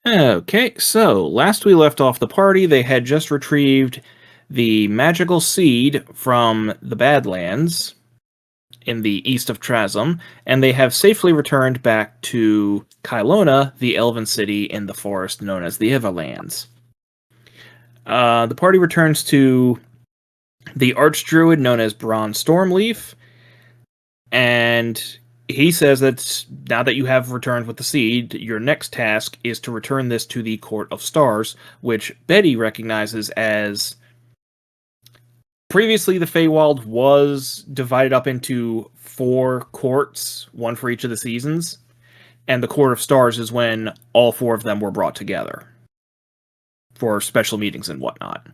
Okay, so last we left off the party, they had just retrieved the magical seed from the Badlands in the east of Trasm, and they have safely returned back to Kylona, the elven city in the forest known as the Everlands. The party returns to the archdruid known as Bronze Stormleaf, and he says that now that you have returned with the seed, your next task is to return this to the Court of Stars, which Betty recognizes as... Previously, the Feywild was divided up into 4 courts, one for each of the seasons, and the Court of Stars is when all 4 of them were brought together for special meetings and whatnot.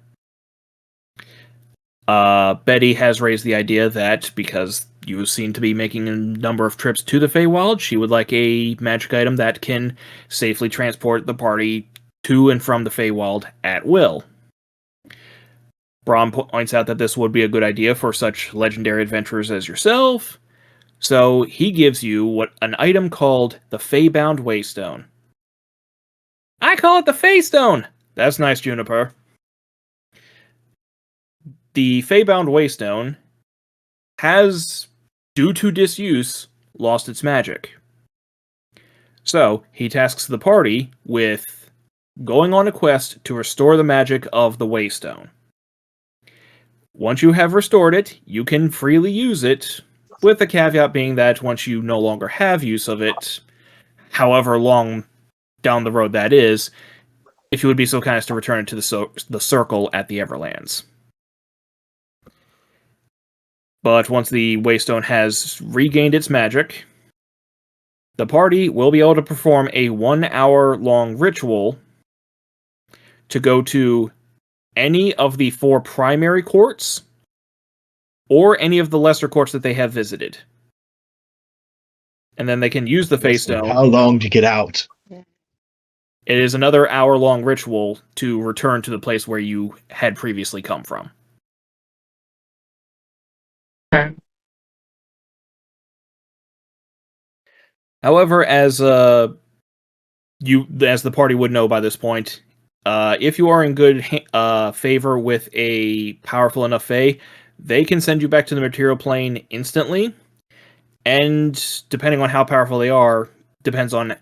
Betty has raised the idea that because you seem to be making a number of trips to the Feywild, she would like a magic item that can safely transport the party to and from the Feywild at will. Braun points out that this would be a good idea for such legendary adventurers as yourself, so he gives you an item called the Feybound Waystone. I call it the Feystone! That's nice, Juniper. The Feybound Waystone has, due to disuse, lost its magic. So, he tasks the party with going on a quest to restore the magic of the Waystone. Once you have restored it, you can freely use it, with the caveat being that once you no longer have use of it, however long down the road that is, if you would be so kind as to return it to the circle at the Everlands. But once the Waystone has regained its magic, the party will be able to perform a 1-hour-long ritual to go to any of the 4 primary courts or any of the lesser courts that they have visited. And then they can use the Feystone. How long to get out? It is another hour-long ritual to return to the place where you had previously come from. Okay. However, as the party would know by this point, if you are in good favor with a powerful enough Fey, they can send you back to the material plane instantly, and depending on how powerful they are, depends on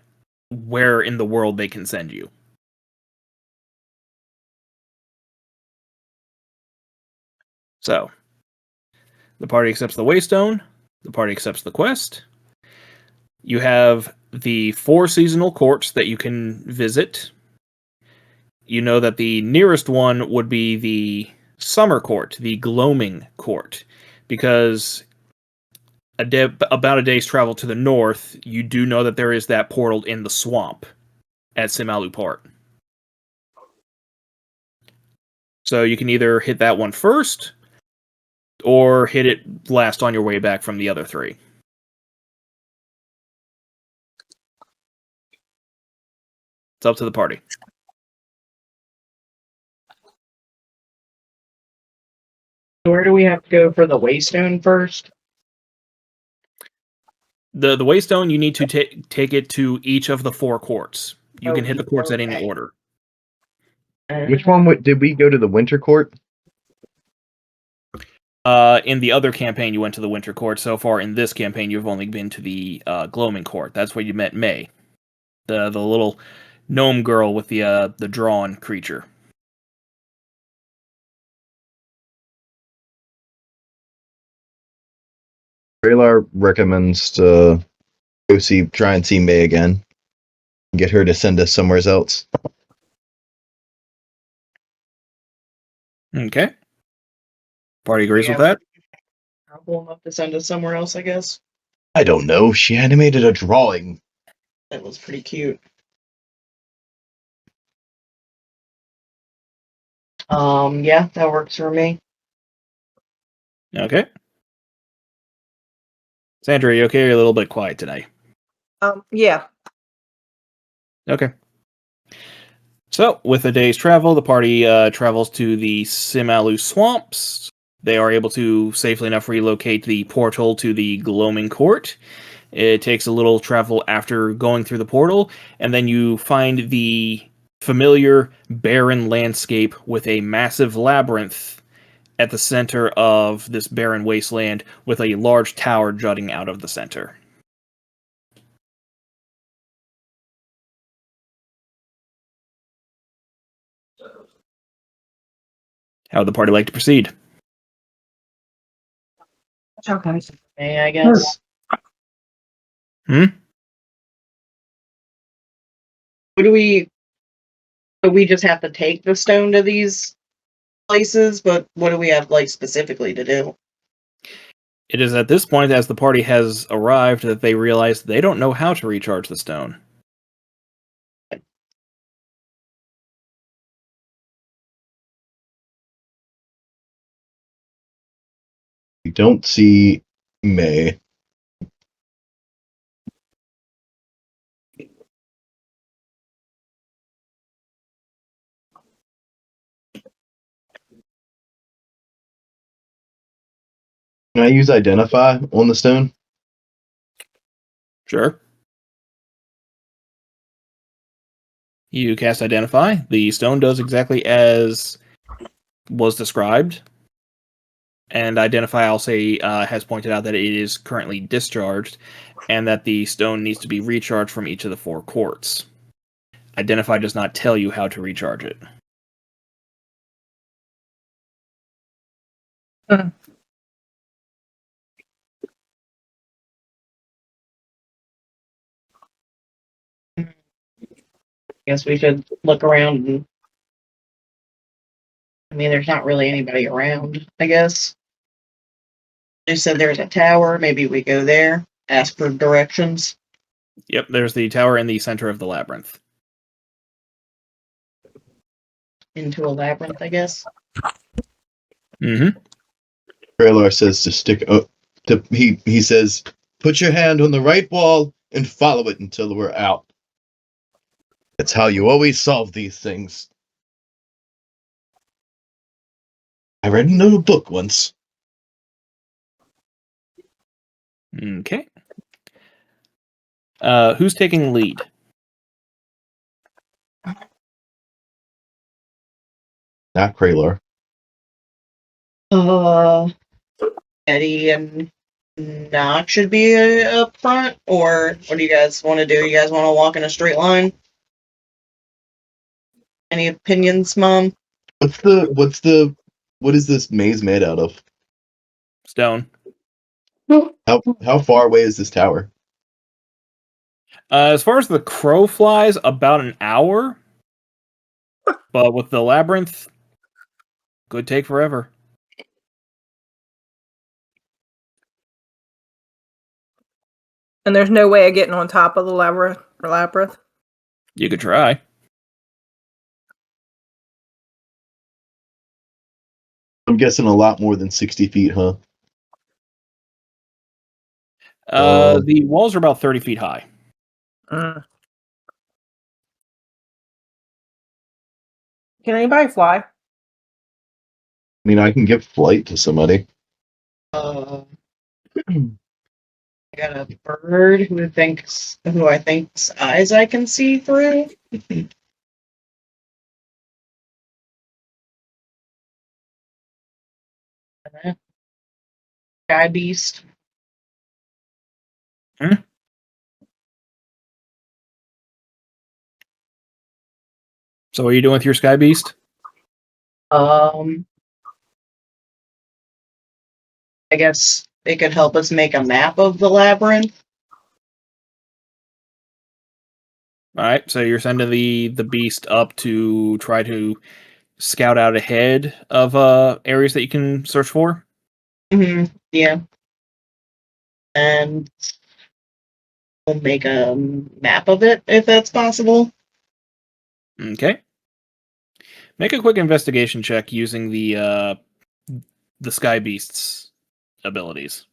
where in the world they can send you. So, the party accepts the Waystone, the party accepts the quest. You have the 4 seasonal courts that you can visit. You know that the nearest one would be the Summer Court, the Gloaming Court, because about a day's travel to the north, you do know that there is that portal in the swamp at Simalu Port. So you can either hit that one first, or hit it last on your way back from the other 3. It's up to the party. Where do we have to go for the Waystone first? The Waystone, you need to take it to each of the 4 courts. You can hit the courts at any order. Which one did we go to the Winter Court? In the other campaign, you went to the Winter Court. So far, in this campaign, you've only been to the Gloaming Court. That's where you met May, the little gnome girl with the drawn creature. Raylar recommends to try and see May again. Get her to send us somewhere else. Okay. Party agrees with that? Problem enough to send us somewhere else, I guess. I don't know. She animated a drawing. That was pretty cute. Yeah, that works for me. Okay. Sandra, are you okay? You're a little bit quiet today. Yeah. Okay. So, with a day's travel, the party travels to the Simalu Swamps. They are able to safely enough relocate the portal to the Gloaming Court. It takes a little travel after going through the portal, and then you find the familiar barren landscape with a massive labyrinth at the center of this barren wasteland with a large tower jutting out of the center. How would the party like to proceed? Okay. Hey, I guess. Hmm? What do we just have to take the stone to these places, but what do we have like specifically to do? It is at this point, as the party has arrived, that they realize they don't know how to recharge the stone. We don't see May. Can I use identify on the stone? Sure. You cast Identify. The stone does exactly as was described. And Identify, I'll say, has pointed out that it is currently discharged, and that the stone needs to be recharged from each of the 4 quartz. Identify does not tell you how to recharge it. Guess we should look around and I mean there's not really anybody around, I guess. They said there's a tower, maybe we go there, ask for directions. Yep, there's the tower in the center of the labyrinth. Into a labyrinth, I guess. Mm-hmm. Trailer says to stick up. He says, "Put your hand on the right wall and follow it until we're out. That's how you always solve these things." I read it in a book once. Okay. Who's taking lead? Not Kralar. Eddie and Knock should be up front, or what do you guys want to do? You guys want to walk in a straight line? Any opinions, Mom? What is this maze made out of? Stone. How far away is this tower? As far as the crow flies, about an hour. But with the labyrinth, could take forever. And there's no way of getting on top of the labyrinth. You could try. I'm guessing a lot more than 60 feet, huh? The walls are about 30 feet high. Can anybody fly? I mean, I can give flight to somebody. I got a bird who I think's eyes I can see through. Sky beast. So what are you doing with your Sky Beast? I guess it could help us make a map of the labyrinth. Alright, so you're sending the beast up to try to scout out ahead of areas that you can search for? Yeah. And we'll make a map of it if that's possible. Okay. Make a quick investigation check using the Sky Beast's abilities.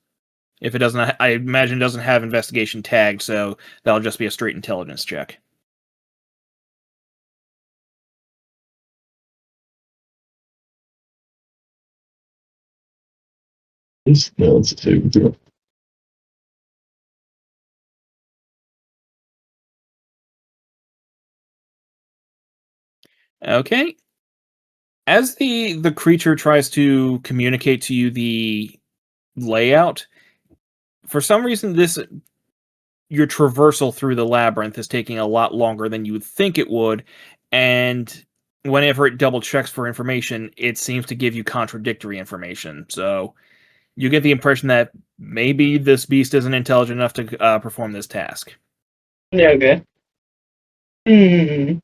If it doesn't, I imagine it doesn't have investigation tagged, so that'll just be a straight intelligence check. No, it's 2. Okay. As the creature tries to communicate to you the layout, for some reason your traversal through the labyrinth is taking a lot longer than you would think it would, and whenever it double checks for information, it seems to give you contradictory information. So you get the impression that maybe this beast isn't intelligent enough to perform this task. Yeah, okay. Hmm.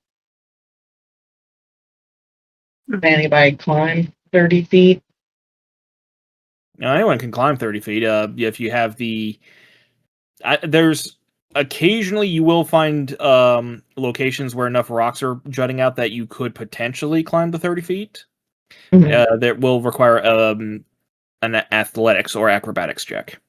Can anybody climb 30 feet? Now, anyone can climb 30 feet if you have there's occasionally you will find locations where enough rocks are jutting out that you could potentially climb the 30 feet. That will require an athletics or acrobatics check.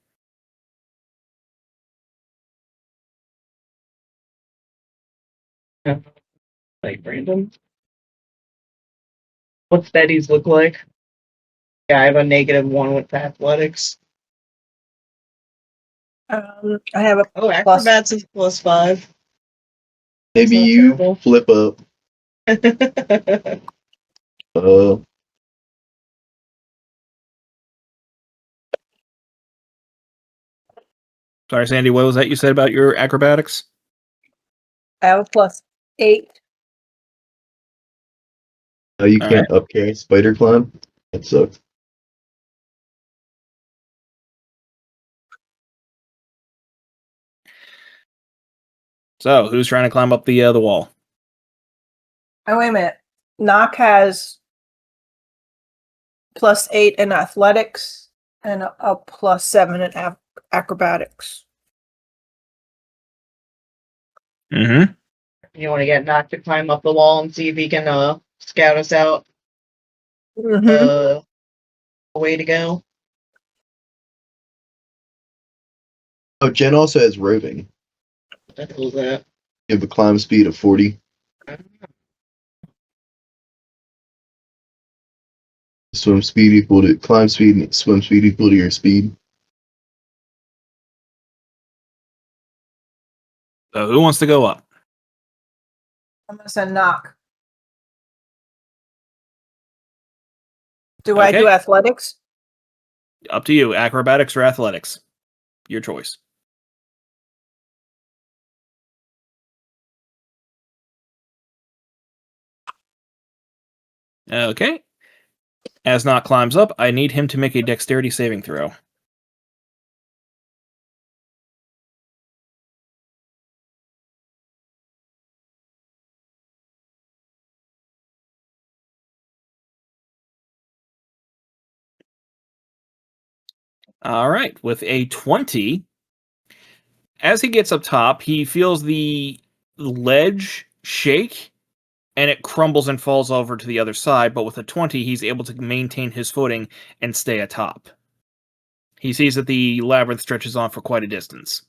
Like random. What's Betty's look like? Yeah, I have a -1 with athletics. I have a Oh, plus. acrobats is +5. Maybe not you terrible. flip up. Sorry, Sandy, what was that you said about your acrobatics? I have a +8. Oh, you All can't up carry spider climb? That sucks. So, who's trying to climb up the wall? Oh, wait a minute. Knock has +8 in athletics and a +7 in acrobatics. Mm-hmm. You want to get Knock to climb up the wall and see if he can scout us out Mm-hmm. a way to go. Oh, Jen also has roving. What the hell is that? You have a climb speed of 40. Swim speed equal to climb speed and swim speed equal to your speed. So, who wants to go up? I'm gonna say knock. Do I do Okay. athletics? Up to you. Acrobatics or athletics? Your choice. Okay. As Knock climbs up, I need him to make a dexterity saving throw. All right. With a 20, as he gets up top, he feels the ledge shake and it crumbles and falls over to the other side. But with a 20, he's able to maintain his footing and stay atop. He sees that the labyrinth stretches on for quite a distance.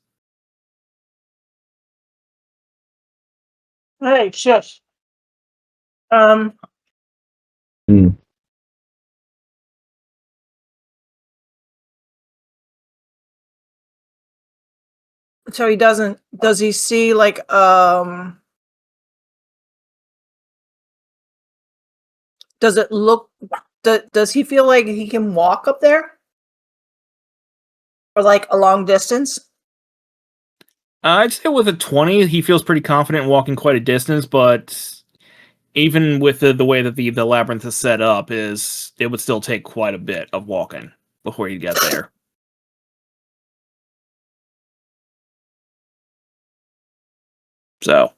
Hey, shush. So he doesn't. Does he see like Does it look? Does he feel like he can walk up there, or like a long distance? I'd say with a 20, he feels pretty confident in walking quite a distance, but even with the way that the labyrinth is set up, it would still take quite a bit of walking before you get there. So,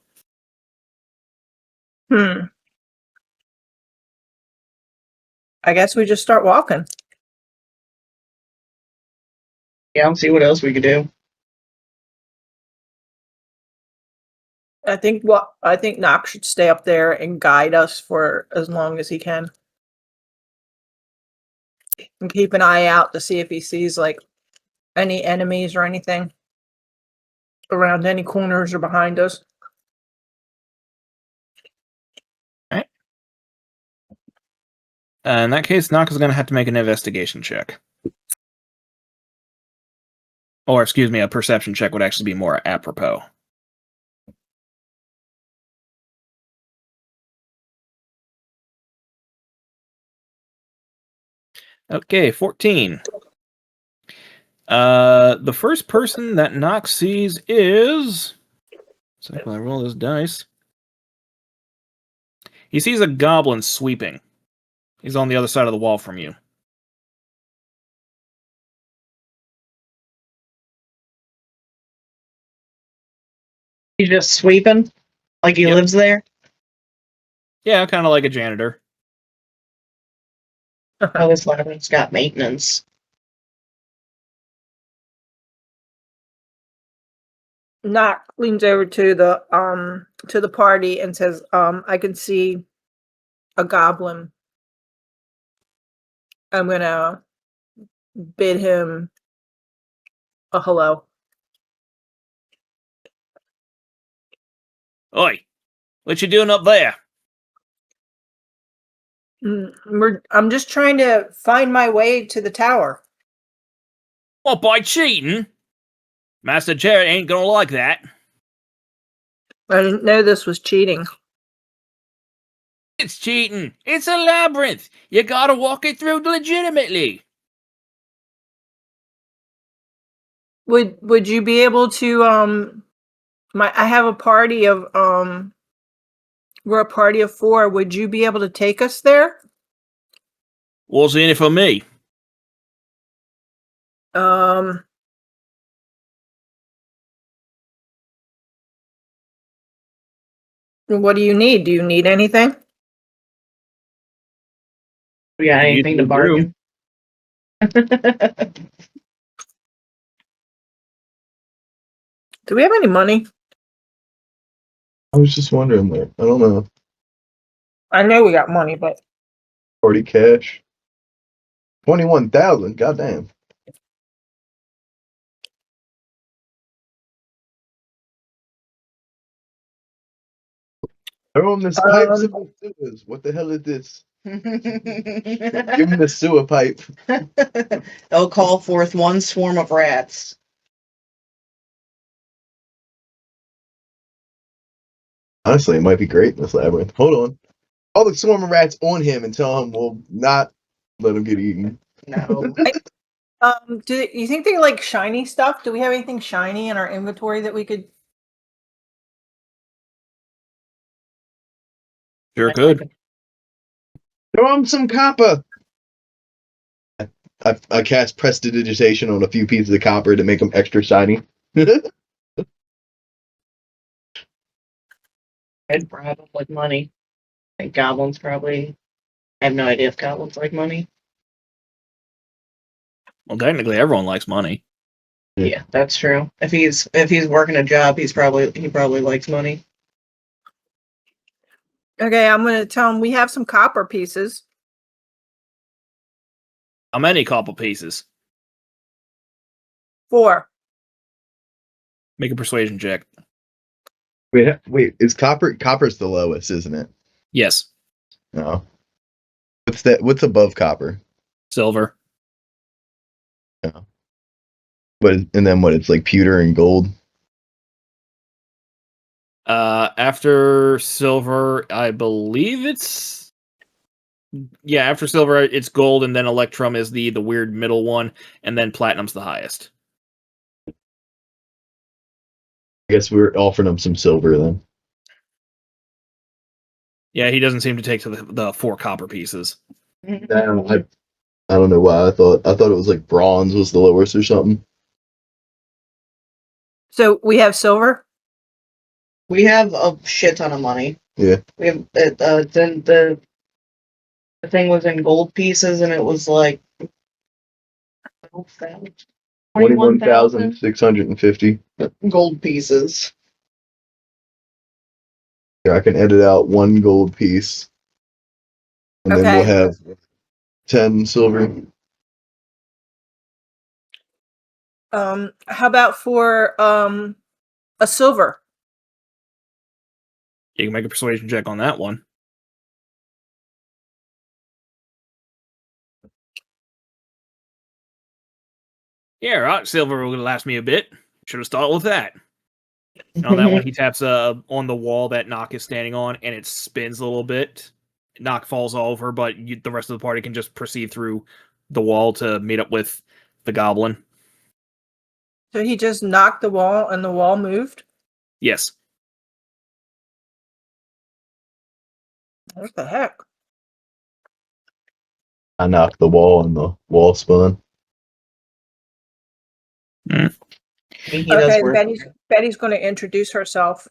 I guess we just start walking. Yeah, I don't see what else we could do. I think Knox should stay up there and guide us for as long as he can, and keep an eye out to see if he sees like any enemies or anything around any corners or behind us. alright. In that case, Nock is going to have to make an investigation check. Or, excuse me, a perception check would actually be more apropos. Okay, 14. The first person that Nox sees is... So I roll this dice. He sees a goblin sweeping. He's on the other side of the wall from you. He's just sweeping? Like he Yep. lives there? Yeah, kind of like a janitor. Oh, this labyrinth's got maintenance. Knock leans over to the party and says, I can see a goblin. I'm gonna bid him a hello. Oi, what you doing up there? I'm just trying to find my way to the tower. What, by cheating? Master Jared ain't gonna like that. I didn't know this was cheating. It's cheating. It's a labyrinth. You gotta walk it through legitimately. Would you be able to I have a party of we're a party of 4. Would you be able to take us there? What's in it for me? What do you need? Do you need anything? We got You anything to need bargain? Do we have any money? I was just wondering that. I don't know. I know we got money, but Party cash. 21,000. Goddamn. Throw him this pipe to the sewers. What the hell is this? Give him the sewer pipe. They'll call forth one swarm of rats. Honestly, it might be great in this labyrinth. Hold on. All the swarm of rats on him and tell him we'll not let him get eaten. No. do you think they like shiny stuff? Do we have anything shiny in our inventory that we could? Sure could. Throw him some copper. I cast prestidigitation on a few pieces of copper to make them extra shiny. I'd bribe them with money. I think goblins probably. I have no idea if goblins like money. Well, technically, everyone likes money. Yeah, that's true. If he's working a job, he probably likes money. Okay, I'm gonna tell him we have some copper pieces. How many copper pieces? 4. Make a persuasion check. Wait, is copper's the lowest, isn't it? Yes. No. What's that? What's above copper? Silver. No. And then what? It's like pewter and gold. After silver, I believe it's... Yeah, after silver, it's gold, and then electrum is the weird middle one, and then platinum's the highest. I guess we're offering him some silver then. Yeah, he doesn't seem to take to the 4 copper pieces. No, I don't know why. I thought it was like bronze was the lowest or something. So we have silver. We have a shit ton of money. Yeah. We have then the thing was in gold pieces, and it was like 21,650. gold pieces. Yeah, I can edit out 1 gold piece. And then we'll Okay. have 10 silver. How about for a silver? You can make a persuasion check on that one. Yeah, right. Silver will last me a bit. Should have started with that. And on that one, he taps on the wall that Nock is standing on, and it spins a little bit. Nock falls over, but the rest of the party can just proceed through the wall to meet up with the goblin. So he just knocked the wall and the wall moved? Yes. What the heck? I knocked the wall and the wall spun. I mean, he does Okay, work. Betty's going to introduce herself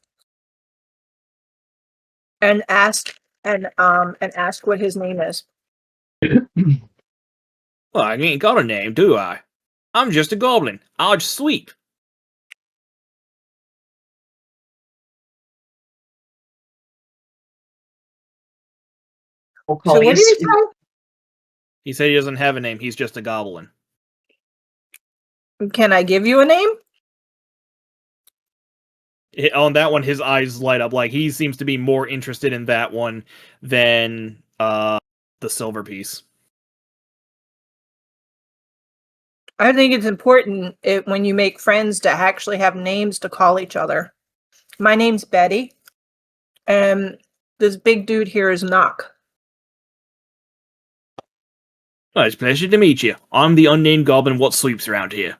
and ask what his name is. Well, I ain't got a name, do I? I'm just a goblin. I'll just sweep. We'll call So you what did he Sweet. say? He said he doesn't have a name. He's just a goblin. Can I give you a name? On that one, his eyes light up. Like, he seems to be more interested in that one than the silver piece. I think it's important when you make friends to actually have names to call each other. My name's Betty, and this big dude here is Knock. Well, it's a pleasure to meet you. I'm the unnamed goblin what sweeps around here.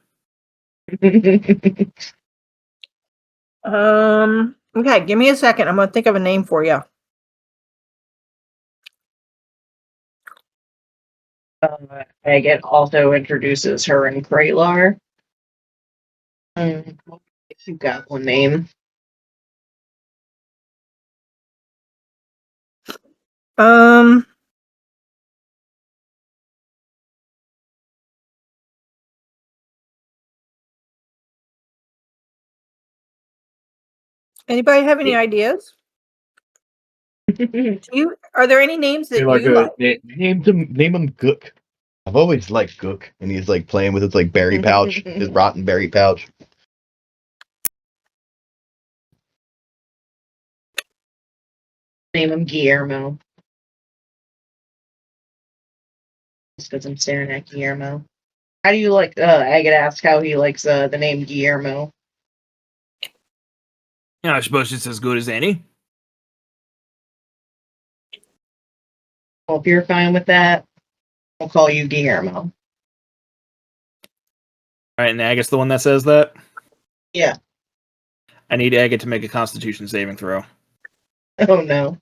Okay, give me a second. I'm gonna think of a name for you. Megan also introduces her and Kraylar. If you got one name. Anybody have any ideas? Are there any names that Like you like? name him Gook. I've always liked Gook, and he's like playing with his like berry pouch, his rotten berry pouch. Name him Guillermo. Just because I'm staring at Guillermo. How do you like? I get asked how he likes the name Guillermo. Yeah, I suppose it's as good as any. Well, if you're fine with that, I'll call you Guillermo. Alright, and Agate the one that says that? Yeah. I need Agate to make a Constitution saving throw. Oh no.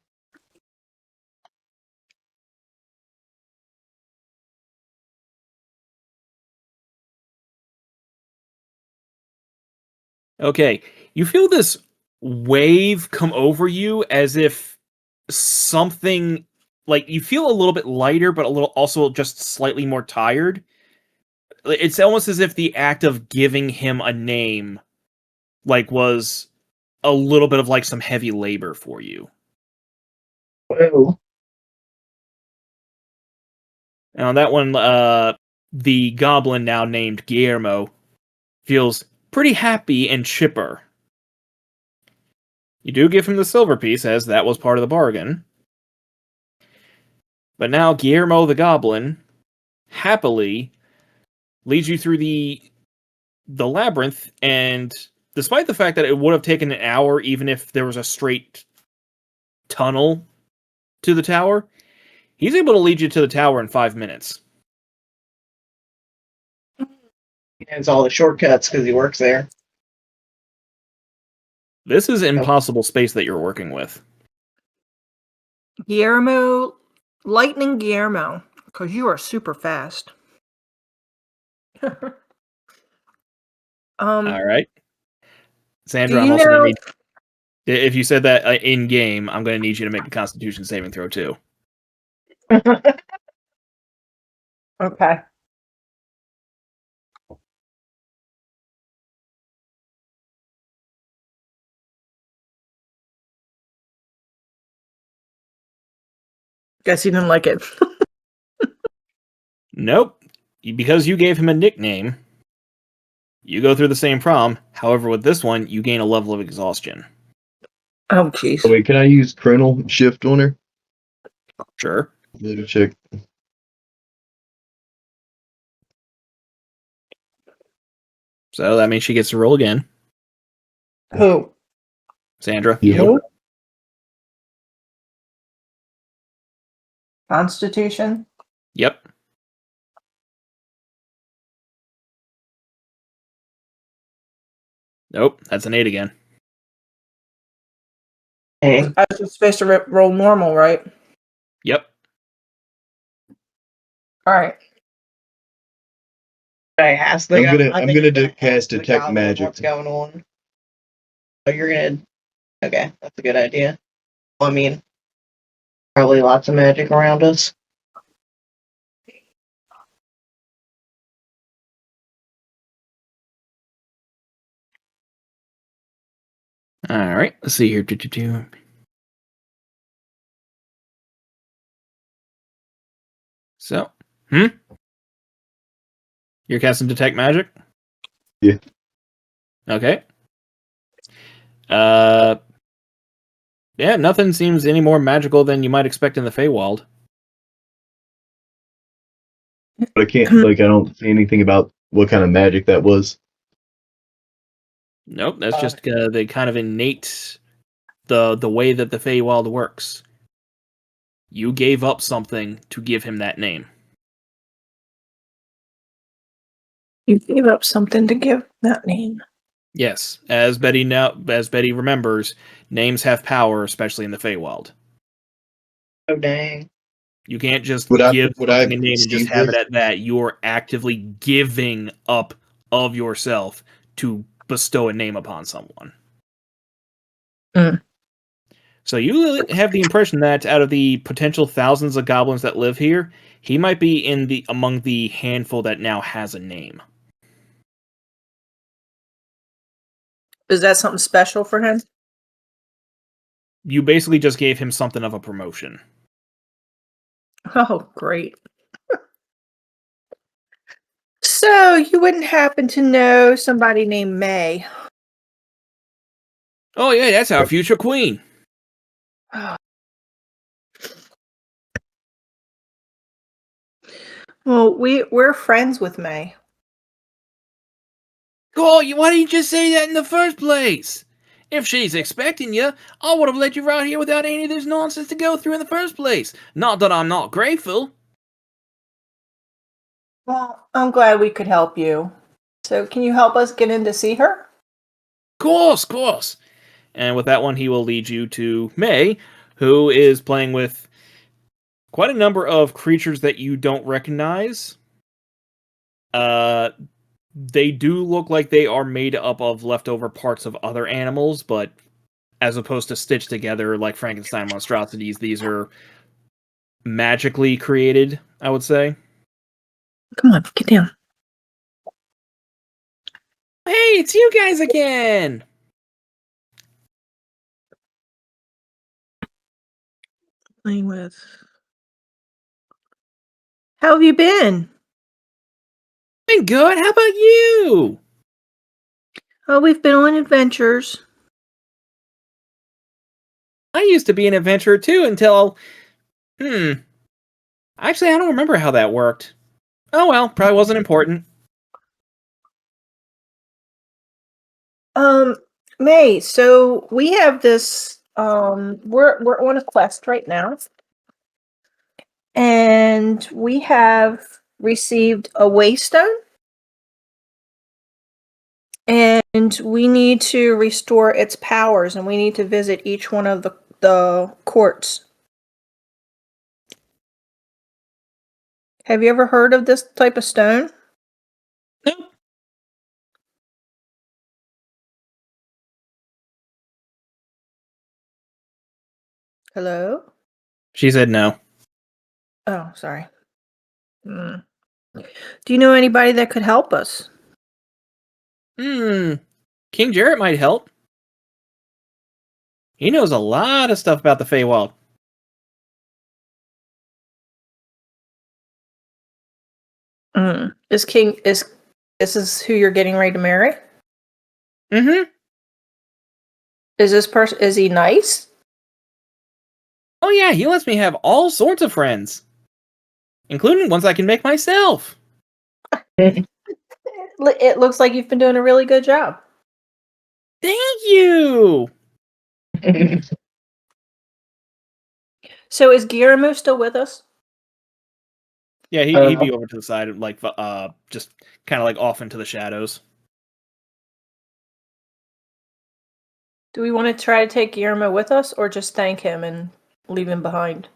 Okay, you feel this wave come over you as if something, like, you feel a little bit lighter, but a little also just slightly more tired. It's almost as if the act of giving him a name, like, was a little bit of like some heavy labor for you. Whoa. And on that one, the goblin now named Guillermo feels pretty happy and chipper. You do give him the silver piece, as that was part of the bargain. But now Guillermo the goblin happily leads you through the labyrinth, and despite the fact that it would have taken an hour even if there was a straight tunnel to the tower, he's able to lead you to the tower in 5 minutes. He knows all the shortcuts because he works there. This is impossible space that you're working with. Guillermo, Lightning Guillermo, because you are super fast. All right. Sandra, do I'm you also going know? to need... If you said that in-game, I'm going to need you to make a Constitution saving throw, too. Okay. Guess he didn't like it. Nope. Because you gave him a nickname, you go through the same problem. However, with this one, you gain a level of exhaustion. Oh, jeez. Oh, wait, can I use Chronal Shift on her? Sure. Little chick. So that means she gets to roll again. Who? Sandra. Yeah. Constitution? Yep. Nope, that's an 8 again. Hey, I was just supposed to roll normal, right? Yep. All right. I asked the I'm guy. gonna- I I'm think gonna you're cast ask the detect goblin magic. What's going on? Oh, you're gonna. Okay, that's a good idea. Well, I mean, probably lots of magic around us. All right. Let's see here. Do. So, you're casting detect magic. Yeah. Okay. Yeah, nothing seems any more magical than you might expect in the Feywild. But I can't. Like, I don't see anything about what kind of magic that was. Nope, that's just the kind of innate the way that the Feywild works. You gave up something to give him that name. You gave up something to give that name. Yes, as Betty remembers, names have power, especially in the Feywild. Oh dang! You can't just Would I give would I something a name and just perceive have it this? at that. You're actively giving up of yourself to bestow a name upon someone. Mm. So you have the impression that out of the potential thousands of goblins that live here, he might be among the handful that now has a name. Is that something special for him? You basically just gave him something of a promotion. Oh, great. So you wouldn't happen to know somebody named May? Oh yeah, that's our future queen. Well, we're friends with May. Oh, why didn't you just say that in the first place? If she's expecting you, I would have let you right here without any of this nonsense to go through in the first place. Not that I'm not grateful. Well, I'm glad we could help you. So can you help us get in to see her? Course. And with that one, he will lead you to May, who is playing with quite a number of creatures that you don't recognize. They do look like they are made up of leftover parts of other animals, but as opposed to stitched together like Frankenstein monstrosities, these are magically created, I would say. Come on, get down. Hey, it's you guys again! Playing with. How have you been? Been good, how about you? Oh, we've been on adventures. I used to be an adventurer too until... Actually, I don't remember how that worked. Oh well, probably wasn't important. May, so we have this we're on a quest right now. And we have received a waystone. And we need to restore its powers, and we need to visit each one of the courts. Have you ever heard of this type of stone? Nope. Hello? She said no. Oh, sorry. Do you know anybody that could help us? King Jarrett might help. He knows a lot of stuff about the Feywild. Is King is this is who you're getting ready to marry? Mm-hmm. Is this person is he nice? Oh yeah, he lets me have all sorts of friends. Including ones I can make myself. It looks like you've been doing a really good job. Thank you! So is Guillermo still with us? Yeah, he'd be over to the side, like, just kind of like off into the shadows. Do we want to try to take Guillermo with us or just thank him and leave him behind?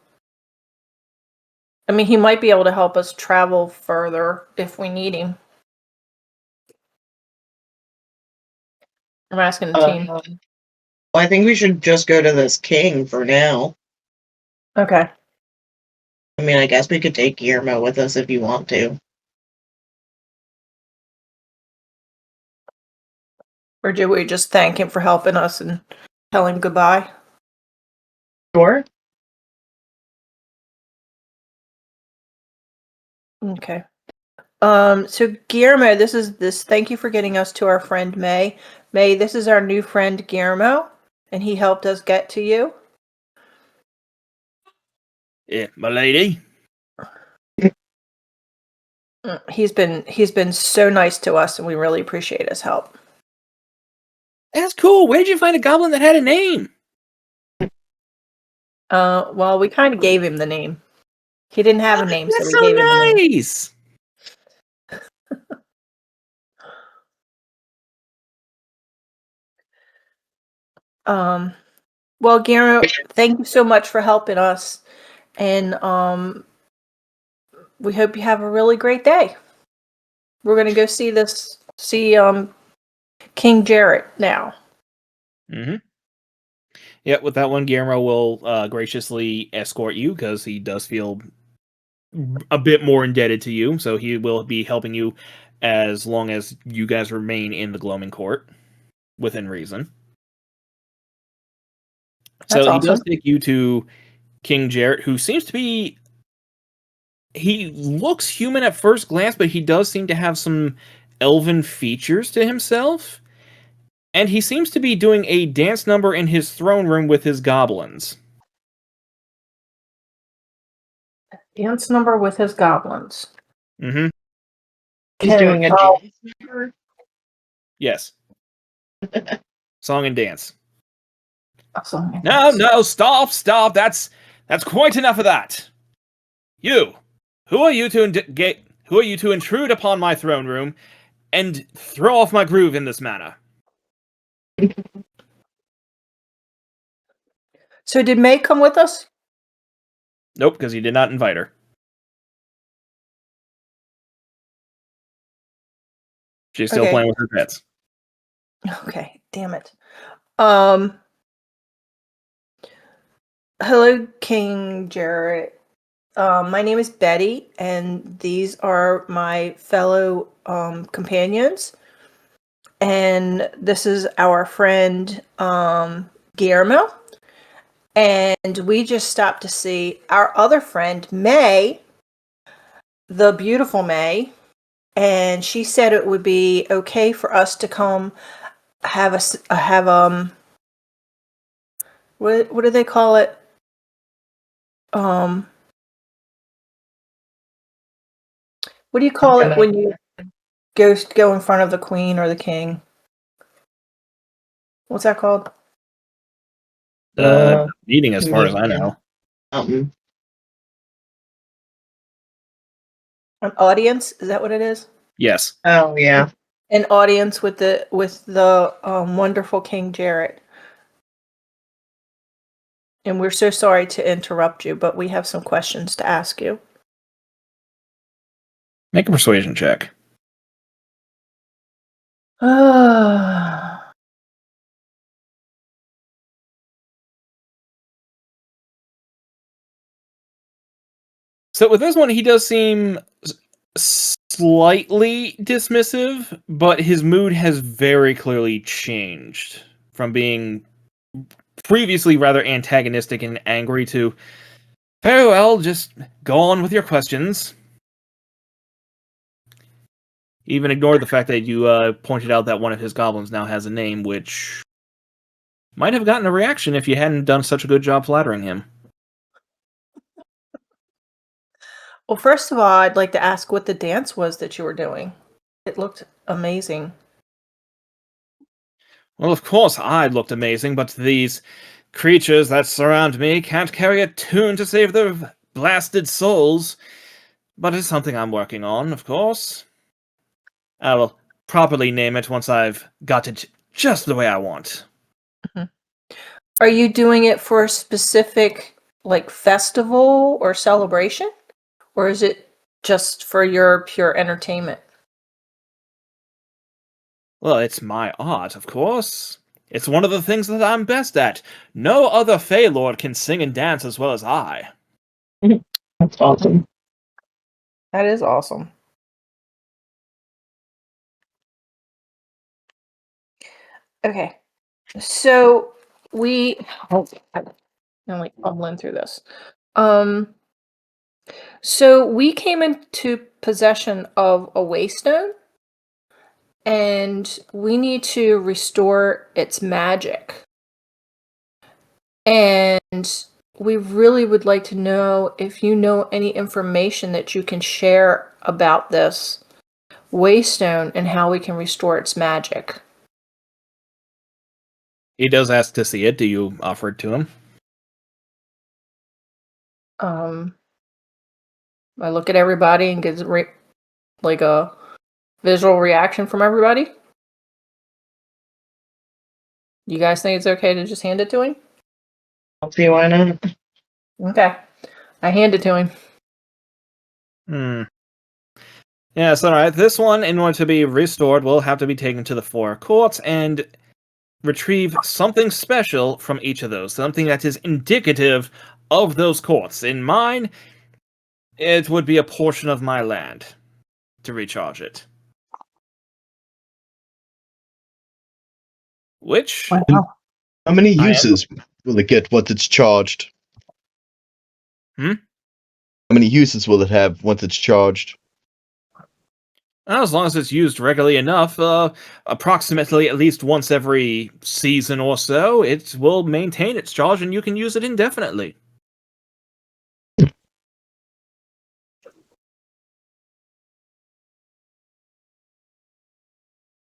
I mean, he might be able to help us travel further if we need him. I'm asking the team. Well, I think we should just go to this king for now. Okay. I mean, I guess we could take Guillermo with us if you want to. Or do we just thank him for helping us and tell him goodbye? Sure. Okay. So Guillermo, thank you for getting us to our friend May. May, this is our new friend Guillermo, and he helped us get to you. Yeah, my lady. He's been so nice to us, and we really appreciate his help. That's cool. Where did you find a goblin that had a name? Well, we kind of gave him the name. He didn't have a name, so That's we so gave him the name. nice. Well, Guillermo, thank you so much for helping us, and we hope you have a really great day. We're gonna go see King Jarrett now. Mm-hmm. Yeah, with that one, Guillermo will graciously escort you because he does feel a bit more indebted to you, so he will be helping you as long as you guys remain in the Gloaming Court, within reason. That's So he does awesome. take you to King Jarrett, who seems to be... He looks human at first glance, but he does seem to have some elven features to himself. And he seems to be doing a dance number in his throne room with his goblins. Dance number with his goblins. Mm-hmm. He's Okay, doing a well- dance number. Yes. Song and dance. Awesome. No, stop. That's quite enough of that. You, who are you to intrude upon my throne room and throw off my groove in this manner? So did May come with us? Nope, because you did not invite her. She's still Okay. playing with her pets. Okay, damn it. Hello, King Jarrett. My name is Betty, and these are my fellow companions. And this is our friend Guillermo. And we just stopped to see our other friend May, the beautiful May. And she said it would be okay for us to come what do they call it? What do you call it when you go in front of the queen or the king? What's that called? Meeting, as far as I know. Something. An audience? Is that what it is? Yes. Oh yeah. An audience with the wonderful King Jarrett. And we're so sorry to interrupt you, but we have some questions to ask you. Make a persuasion check. So with this one, he does seem slightly dismissive, but his mood has very clearly changed from being previously rather antagonistic and angry to, very well, just go on with your questions. He even ignored the fact that you pointed out that one of his goblins now has a name, which might have gotten a reaction if you hadn't done such a good job flattering him. Well, first of all, I'd like to ask what the dance was that you were doing. It looked amazing. Well, of course I looked amazing, but these creatures that surround me can't carry a tune to save their blasted souls. But it's something I'm working on, of course. I will properly name it once I've got it just the way I want. Mhm. Are you doing it for a specific, like, festival or celebration? Or is it just for your pure entertainment? Well, it's my art, of course. It's one of the things that I'm best at. No other Fey Lord can sing and dance as well as I. That's awesome. That is awesome. Okay. So I'm like fumbling through this. So we came into possession of a waystone, and we need to restore its magic. And we really would like to know if you know any information that you can share about this waystone and how we can restore its magic. He does ask to see it. Do you offer it to him? I look at everybody and get like a visual reaction from everybody. You guys think it's okay to just hand it to him? I'll see why not. Okay. I hand it to him. Yes, alright. This one, in order to be restored, will have to be taken to the four courts and retrieve something special from each of those. Something that is indicative of those courts. In mine, it would be a portion of my land to recharge it. Which, Wow. How many I am- uses will it get once it's charged? Hmm? How many uses will it have once it's charged? as long as it's used regularly enough, approximately at least once every season or so, it will maintain its charge and you can use it indefinitely.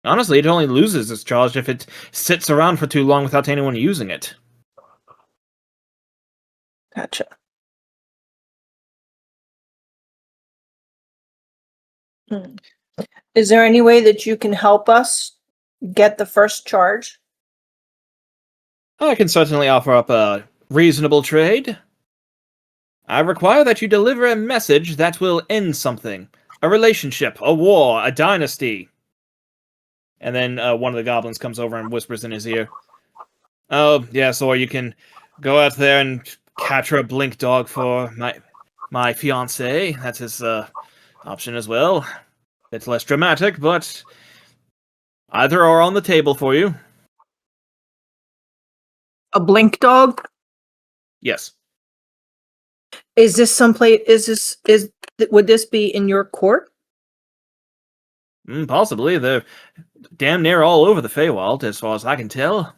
Honestly, it only loses its charge if it sits around for too long without anyone using it. Gotcha. Is there any way that you can help us get the first charge? I can certainly offer up a reasonable trade. I require that you deliver a message that will end something. A relationship, a war, a dynasty. And then one of the goblins comes over and whispers in his ear. Oh, yes, or you can go out there and capture a blink dog for my fiancée. That's his option as well. It's less dramatic, but either are on the table for you. A blink dog? Yes. Is this someplace? Would this be in your court? Possibly. They're damn near all over the Feywild, as far as I can tell.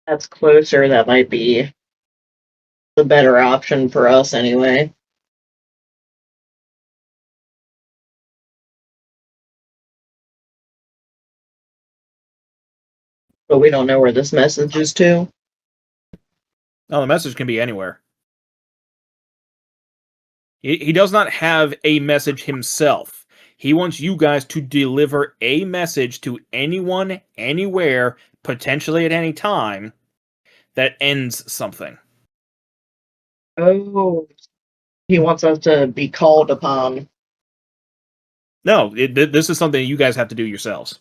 That's closer. That might be the better option for us anyway. But we don't know where this message is to. Oh, the message can be anywhere. He does not have a message himself. He wants you guys to deliver a message to anyone, anywhere, potentially at any time, that ends something. Oh, he wants us to be called upon. No, this is something you guys have to do yourselves.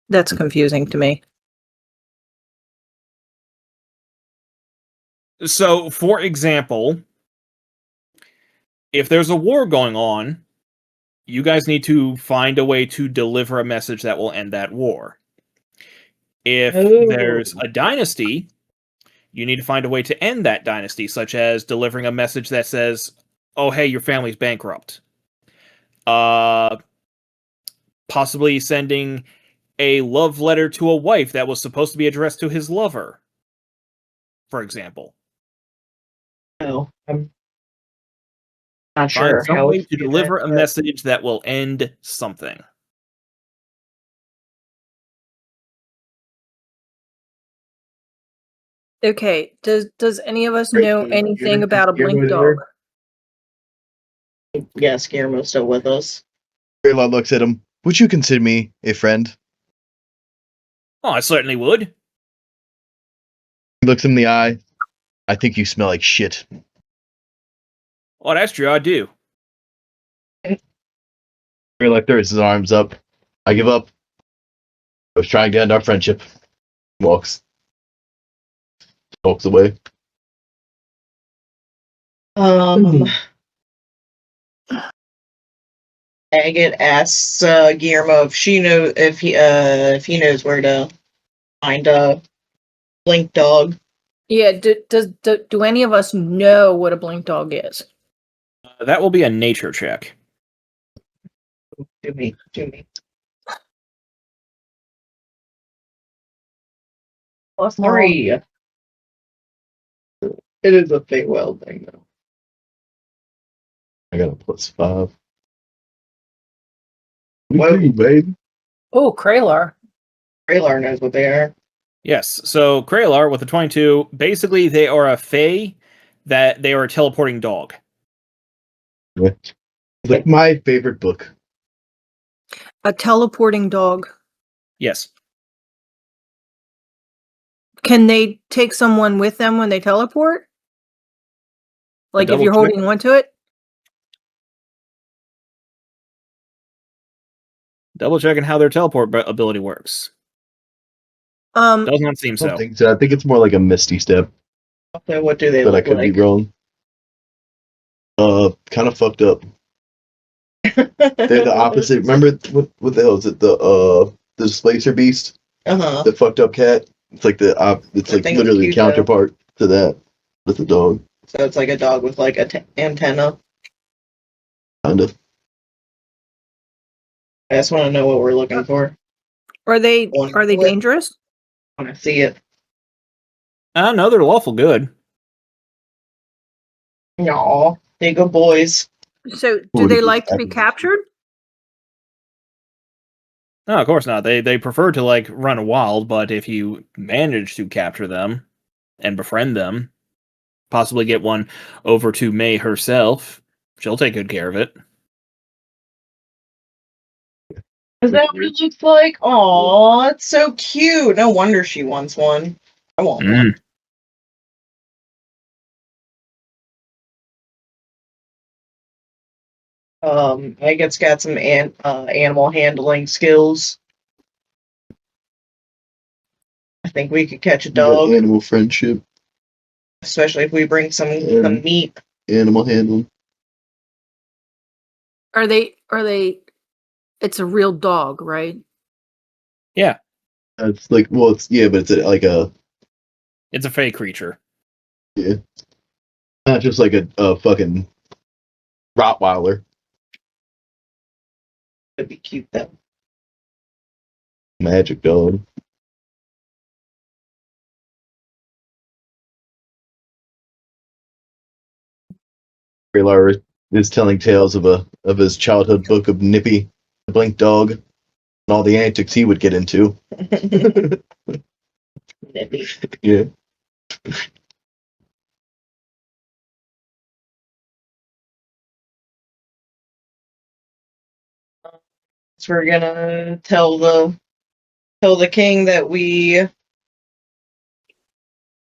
That's confusing to me. So, for example, if there's a war going on, you guys need to find a way to deliver a message that will end that war. If there's a dynasty, you need to find a way to end that dynasty, such as delivering a message that says, oh, hey, your family's bankrupt. Possibly sending a love letter to a wife that was supposed to be addressed to his lover, for example. No, I'm not Find sure some how way we to do deliver that, a but message that will end something. Okay, does any of us Great, know so anything Guillermo- about a Guillermo blink there? dog? Yes, Guillermo's still with us. Greylaw looks at him. Would you consider me a friend? Oh, I certainly would. He looks him in the eye. I think you smell like shit. Oh, that's true, I do. Greylaw throws his arms up. I give up. I was trying to end our friendship. Walks away. Agate asks Guillermo if he knows where to find a blink dog. Yeah, do any of us know what a blink dog is? That will be a nature check. Do me. Plus 3. It is a Feywild thing, though. I got a +5. Whoa. Baby. Oh, Kralar. Raylar knows what they are. Yes, so Kralar with a 22, basically they are a fae that they are a teleporting dog. It's like my favorite book. A teleporting dog. Yes. Can they take someone with them when they teleport? Like if double you're check. holding onto it? Double checking how their teleport ability works. Does not seem I don't so. think so. I think it's more like a Misty Step, So what do they but I look could like? be wrong. Kind of fucked up. They're the opposite. Remember what the hell is it? The Displacer Beast, Uh-huh. the fucked up cat. It's like it's I like think it's literally cute, counterpart to that with the dog, So it's like a dog with like a antenna. kind of. I just want to know what we're looking for. Are they Flip. dangerous? I want to see it. No, they're lawful good. Aw, they go boys. So do Would they it be like to be happy? captured? No, of course not. They prefer to like run wild, but if you manage to capture them and befriend them, possibly get one over to May herself, she'll take good care of it. Is that what it looks like? Aw, it's so cute. No wonder she wants one. I want one. Agate's got some animal handling skills. I think we could catch a dog, Animal friendship, especially if we bring some meat. animal handling. Are they it's a real dog, right? Yeah, It's like but it's like a it's a fey creature. not just like a fucking Rottweiler. It'd be cute though. Magic dog. Greylar is telling tales of his childhood book of Nippy, the blink dog, and all the antics he would get into. Nippy. Yeah. So we're gonna tell the king that we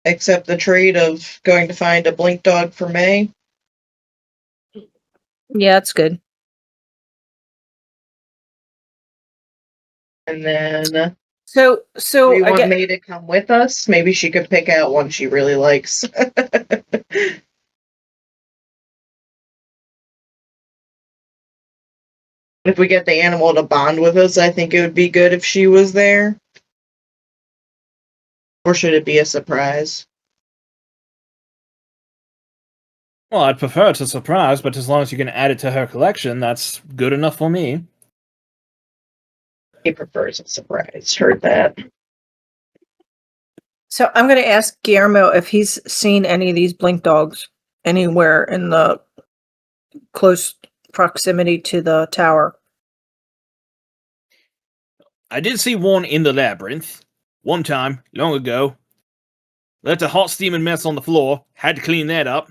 accept the trade of going to find a blink dog for May. Yeah, that's good. And then So we I want get May to come with us. Maybe she could pick out one she really likes. If we get the animal to bond with us, I think it would be good if she was there. Or should it be a surprise? Well, I'd prefer it to surprise, but as long as you can add it to her collection, that's good enough for me. He prefers a surprise. Heard that. So I'm going to ask Guillermo if he's seen any of these blink dogs anywhere in the close proximity to the tower. I did see one in the labyrinth. One time, long ago. Left a hot steaming mess on the floor. Had to clean that up.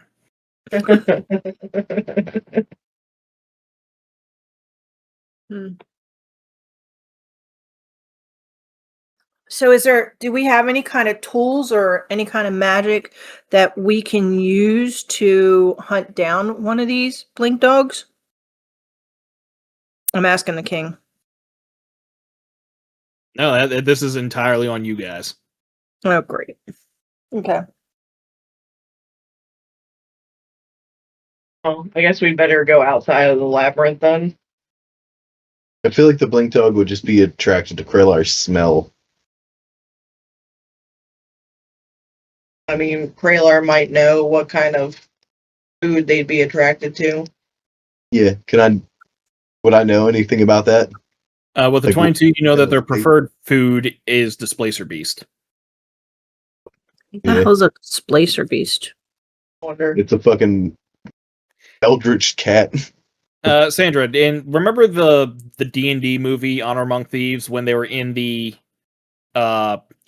So do we have any kind of tools or any kind of magic that we can use to hunt down one of these blink dogs? I'm asking the king. No, this is entirely on you guys. Oh, great. Okay. Well, I guess we better go outside of the labyrinth then. I feel like the blink dog would just be attracted to Kraylar's smell. I mean, Kraylar might know what kind of food they'd be attracted to. Yeah, would I know anything about that? With the Like, 22, you know that their they- preferred food is Displacer Beast. What the Yeah. hell's a splicer beast? I wonder. It's a fucking eldritch cat. Sandra, and remember the D&D movie Honor Among Thieves when they were in the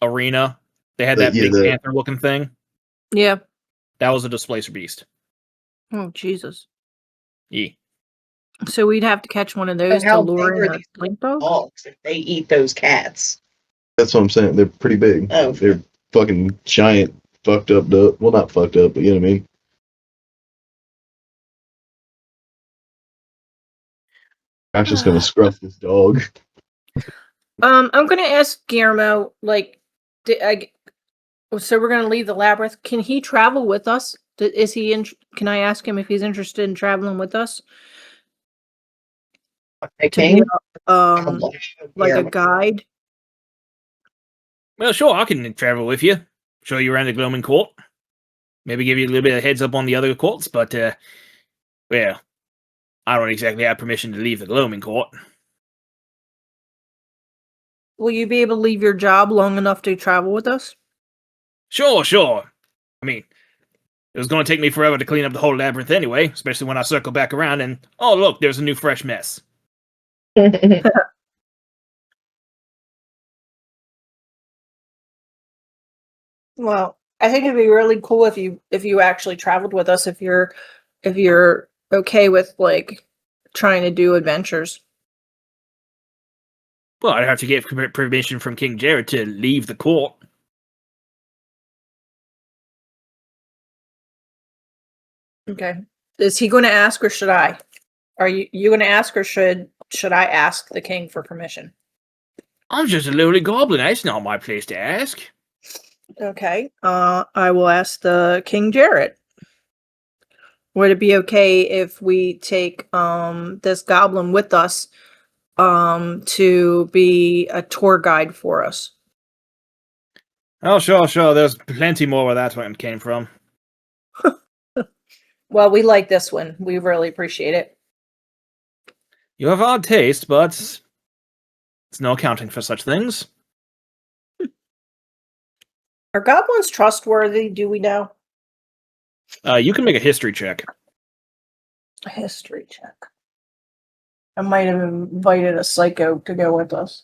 arena? They had that big panther-looking thing. Yeah. That was a Displacer Beast. Oh, Jesus. Yeah. So we'd have to catch one of those to How lure big in are a these blink dog? dogs if they eat those cats? That's what I'm saying. They're pretty big. Oh. They're fucking giant, fucked up. Well, not fucked up, but you know what I mean. Gosh, just gonna scruff this dog. I'm gonna ask Guillermo, like, so we're gonna leave the labyrinth. Can he travel with us? Is he in? Can I ask him if he's interested in traveling with us? I To be like a guide? Well, sure, I can travel with you. Show you around the Gloaming Court. Maybe give you a little bit of heads up on the other courts, but, well, I don't exactly have permission to leave the Gloaming Court. Will you be able to leave your job long enough to travel with us? Sure. I mean, it was going to take me forever to clean up the whole labyrinth anyway, especially when I circle back around and, oh, look, there's a new fresh mess. Well, I think it'd be really cool if you actually traveled with us, if you're okay with, like, trying to do adventures. Well, I'd have to get permission from King Jared to leave the court. Okay. Is he going to ask, or should I? Are you going to ask, or should I ask the king for permission? I'm just a lowly goblin. That's not my place to ask. Okay. I will ask the King Jarrett. Would it be okay if we take this goblin with us to be a tour guide for us? Oh, sure. There's plenty more where that one came from. Well, we like this one. We really appreciate it. You have odd taste, but it's no accounting for such things. Are goblins trustworthy? Do we know? You can make a history check. A history check. I might have invited a psycho to go with us.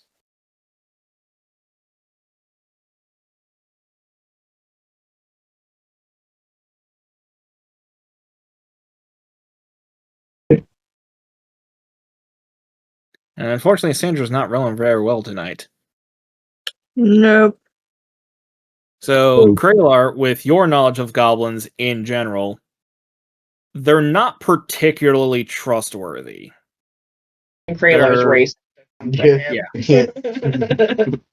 And unfortunately, Sandra's not rolling very well tonight. Nope. So, Kraylar, with your knowledge of goblins in general, they're not particularly trustworthy. Kraylar's race.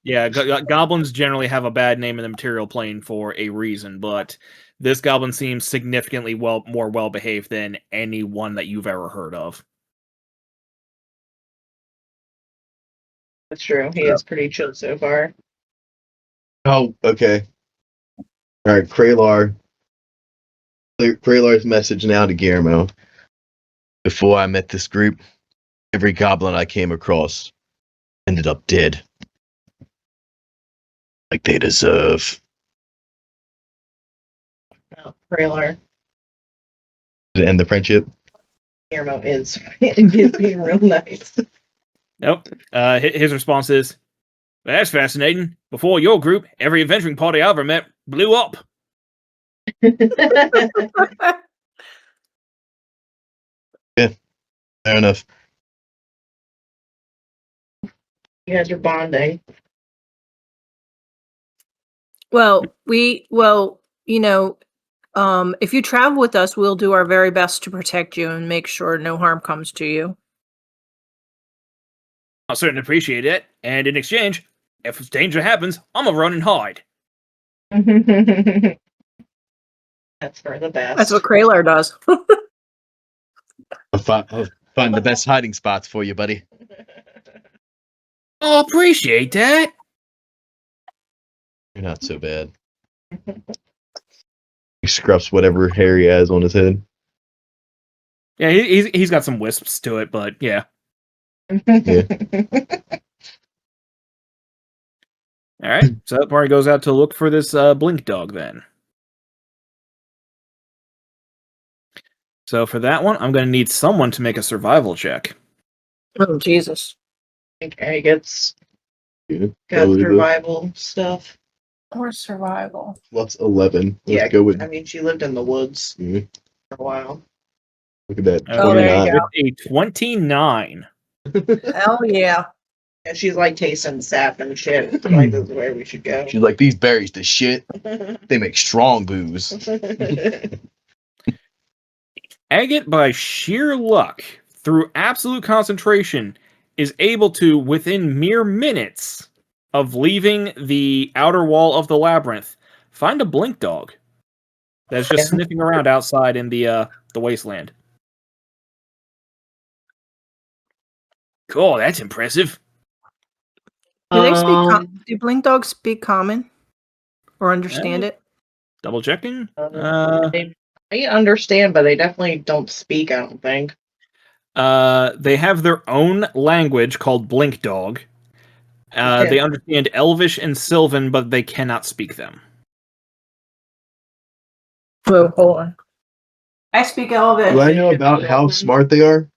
Yeah, goblins generally have a bad name in the material plane for a reason, but this goblin seems significantly more well-behaved than anyone that you've ever heard of. That's true. He is pretty chill so far. Oh, okay. All right, Kraylar's message now to Guillermo. Before I met this group, every goblin I came across ended up dead. Like they deserve. Oh, Kraylar. To end the friendship. Guillermo is being real nice. Nope. His response is, "That's fascinating. Before your group, every adventuring party I ever met blew up. Fair enough. You guys are bonding. Well, if you travel with us, we'll do our very best to protect you and make sure no harm comes to you. I'll certainly appreciate it. And in exchange, if danger happens, I'm gonna run and hide. That's for the best. That's what Kralar does. I'll find the best hiding spots for you, buddy. I'll appreciate that. You're not so bad. He scruffs whatever hair he has on his head. Yeah, he's got some wisps to it, but yeah. All right, so that party goes out to look for this blink dog then. So for that one, I'm going to need someone to make a survival check. Oh, Jesus. Okay, gets Yeah, got probably the survival stuff. Or survival. plus 11. Let's Yeah, go with. I mean, she lived in the woods Yeah, for a while. look at that. Oh, there you 29. go. With a 29. Hell yeah. And she's like tasting sap and shit. Like, this is where we should go. She's like, these berries, the shit. They make strong booze. Agate, by sheer luck, through absolute concentration, is able to, within mere minutes of leaving the outer wall of the labyrinth, find a blink dog that's just sniffing around outside in the wasteland. Cool, that's impressive. Do they speak? Do blink dogs speak common or understand it? Double checking. They understand, but they definitely don't speak, I don't think. They have their own language called Blink Dog. They understand Elvish and Sylvan, but they cannot speak them. Whoa, hold on. I speak Elvish. Do I know about how smart they are?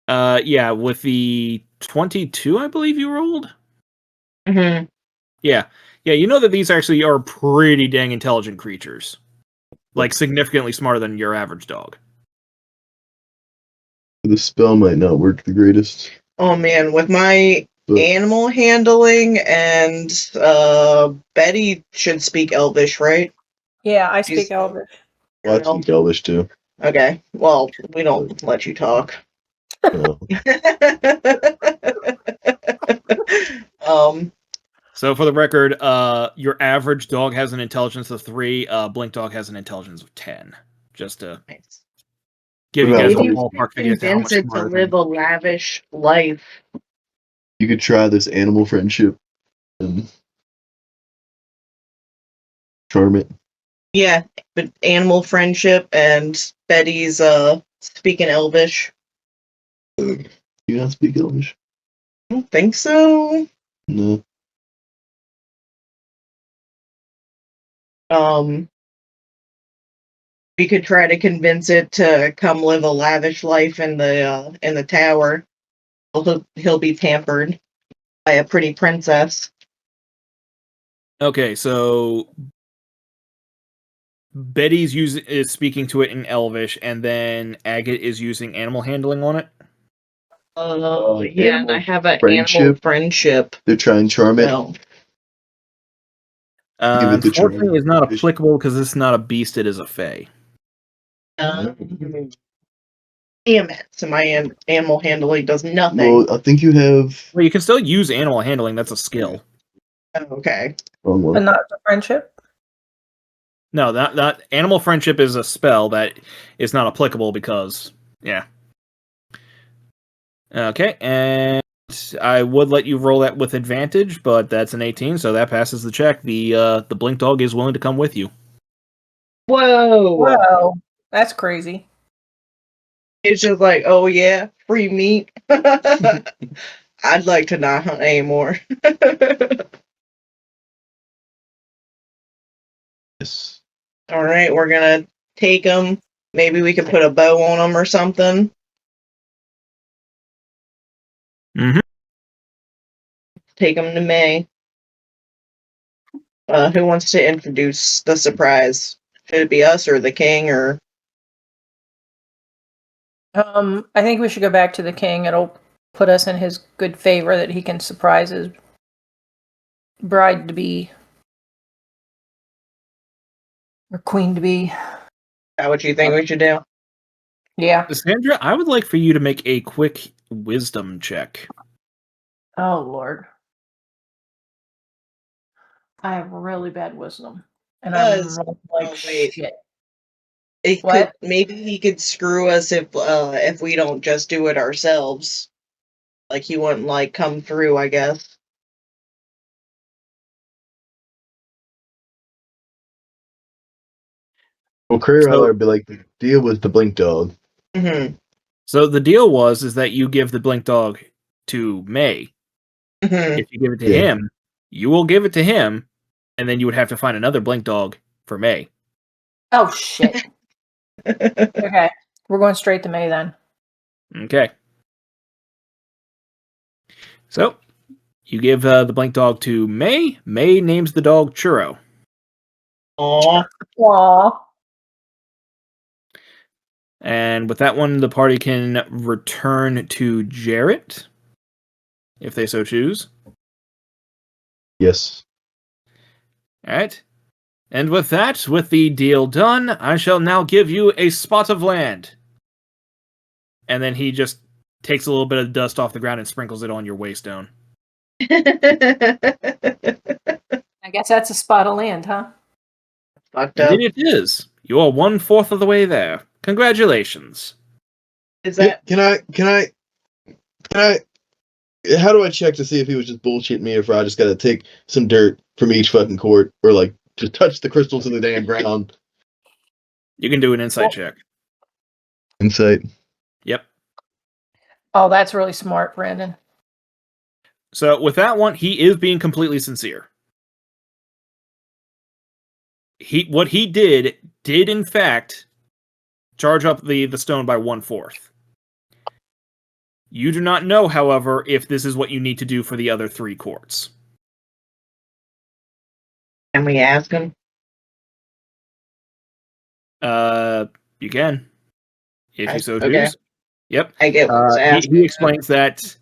Yeah, with the 22, I believe you rolled. Mm-hmm. Yeah, you know that these actually are pretty dang intelligent creatures, like significantly smarter than your average dog. The spell might not work the greatest. Oh man, with my animal handling and Betty should speak Elvish, right? Yeah, I speak Elvish. Well, I speak Elvish too. Okay, well, we don't let you talk. No. So for the record, your average dog has an intelligence of 3. Blink Dog has an intelligence of 10. Just to give you guys a ballpark figure as to how much to live a lavish life. You could try this animal friendship and charm it. Yeah, but animal friendship and Betty's speaking Elvish. Do you not speak Elvish? I don't think so. No. We could try to convince it to come live a lavish life in the tower. He'll be pampered by a pretty princess. Okay, so Betty's is speaking to it in Elvish, and then Agate is using animal handling on it. Oh, yeah, and I have an friendship. animal friendship. They're trying to charm it. No. Give it the Unfortunately, charm. it's not applicable because it's not a beast; it is a fae. Damn it! So my animal handling does nothing. Well, I think you have. Well, you can still use animal handling. That's a skill. Oh, okay. Wrong one. But not the friendship? No, that animal friendship is a spell that is not applicable because, yeah. Okay, and I would let you roll that with advantage, but that's an 18, so that passes the check. The blink dog is willing to come with you. Whoa! That's crazy. It's just like, oh yeah, free meat. I'd like to not hunt anymore. Yes. All right, we're gonna take them. Maybe we could put a bow on them or something. Mm-hmm. Take them to May. Who wants to introduce the surprise? Should it be us or the king or? I think we should go back to the king. It'll put us in his good favor that he can surprise his bride to be or queen to be. Is that what you think we should do? Yeah. Sandra, I would like for you to make a quick wisdom check. Oh Lord. I have really bad wisdom. And I'm Does- like oh, wait. shit. It What? maybe he could screw us if we don't just do it ourselves. Like he wouldn't like come through, I guess. Well, Career So- would be like, the deal was the blink dog. Mm-hmm. So the deal is that you give the blink dog to May. Mm-hmm. If you give it to Yeah. him, you will give it to him, and then you would have to find another blink dog for May. Oh shit. Okay. We're going straight to May then. Okay. So you give the blink dog to May. May names the dog Churro. Aw. Aw. And with that one, the party can return to Jarrett, if they so choose. Yes. All right. And with that, with the deal done, I shall now give you a spot of land. And then he just takes a little bit of dust off the ground and sprinkles it on your waystone. I guess that's a spot of land, huh? Fucked up. Indeed it is. You are 1/4 of the way there. Congratulations. Is that Can I? How do I check to see if he was just bullshitting me, or if I just got to take some dirt from each fucking court, or like just touch the crystal to the damn ground? You can do an insight check. Insight. Yep. Oh, that's really smart, Brandon. So with that one, he is being completely sincere. What he did in fact charge up the stone by 1/4. You do not know, however, if this is what you need to do for the other 3 courts. can we ask him? You can, if you so Okay. choose. Yep. I get what's asking. He explains that.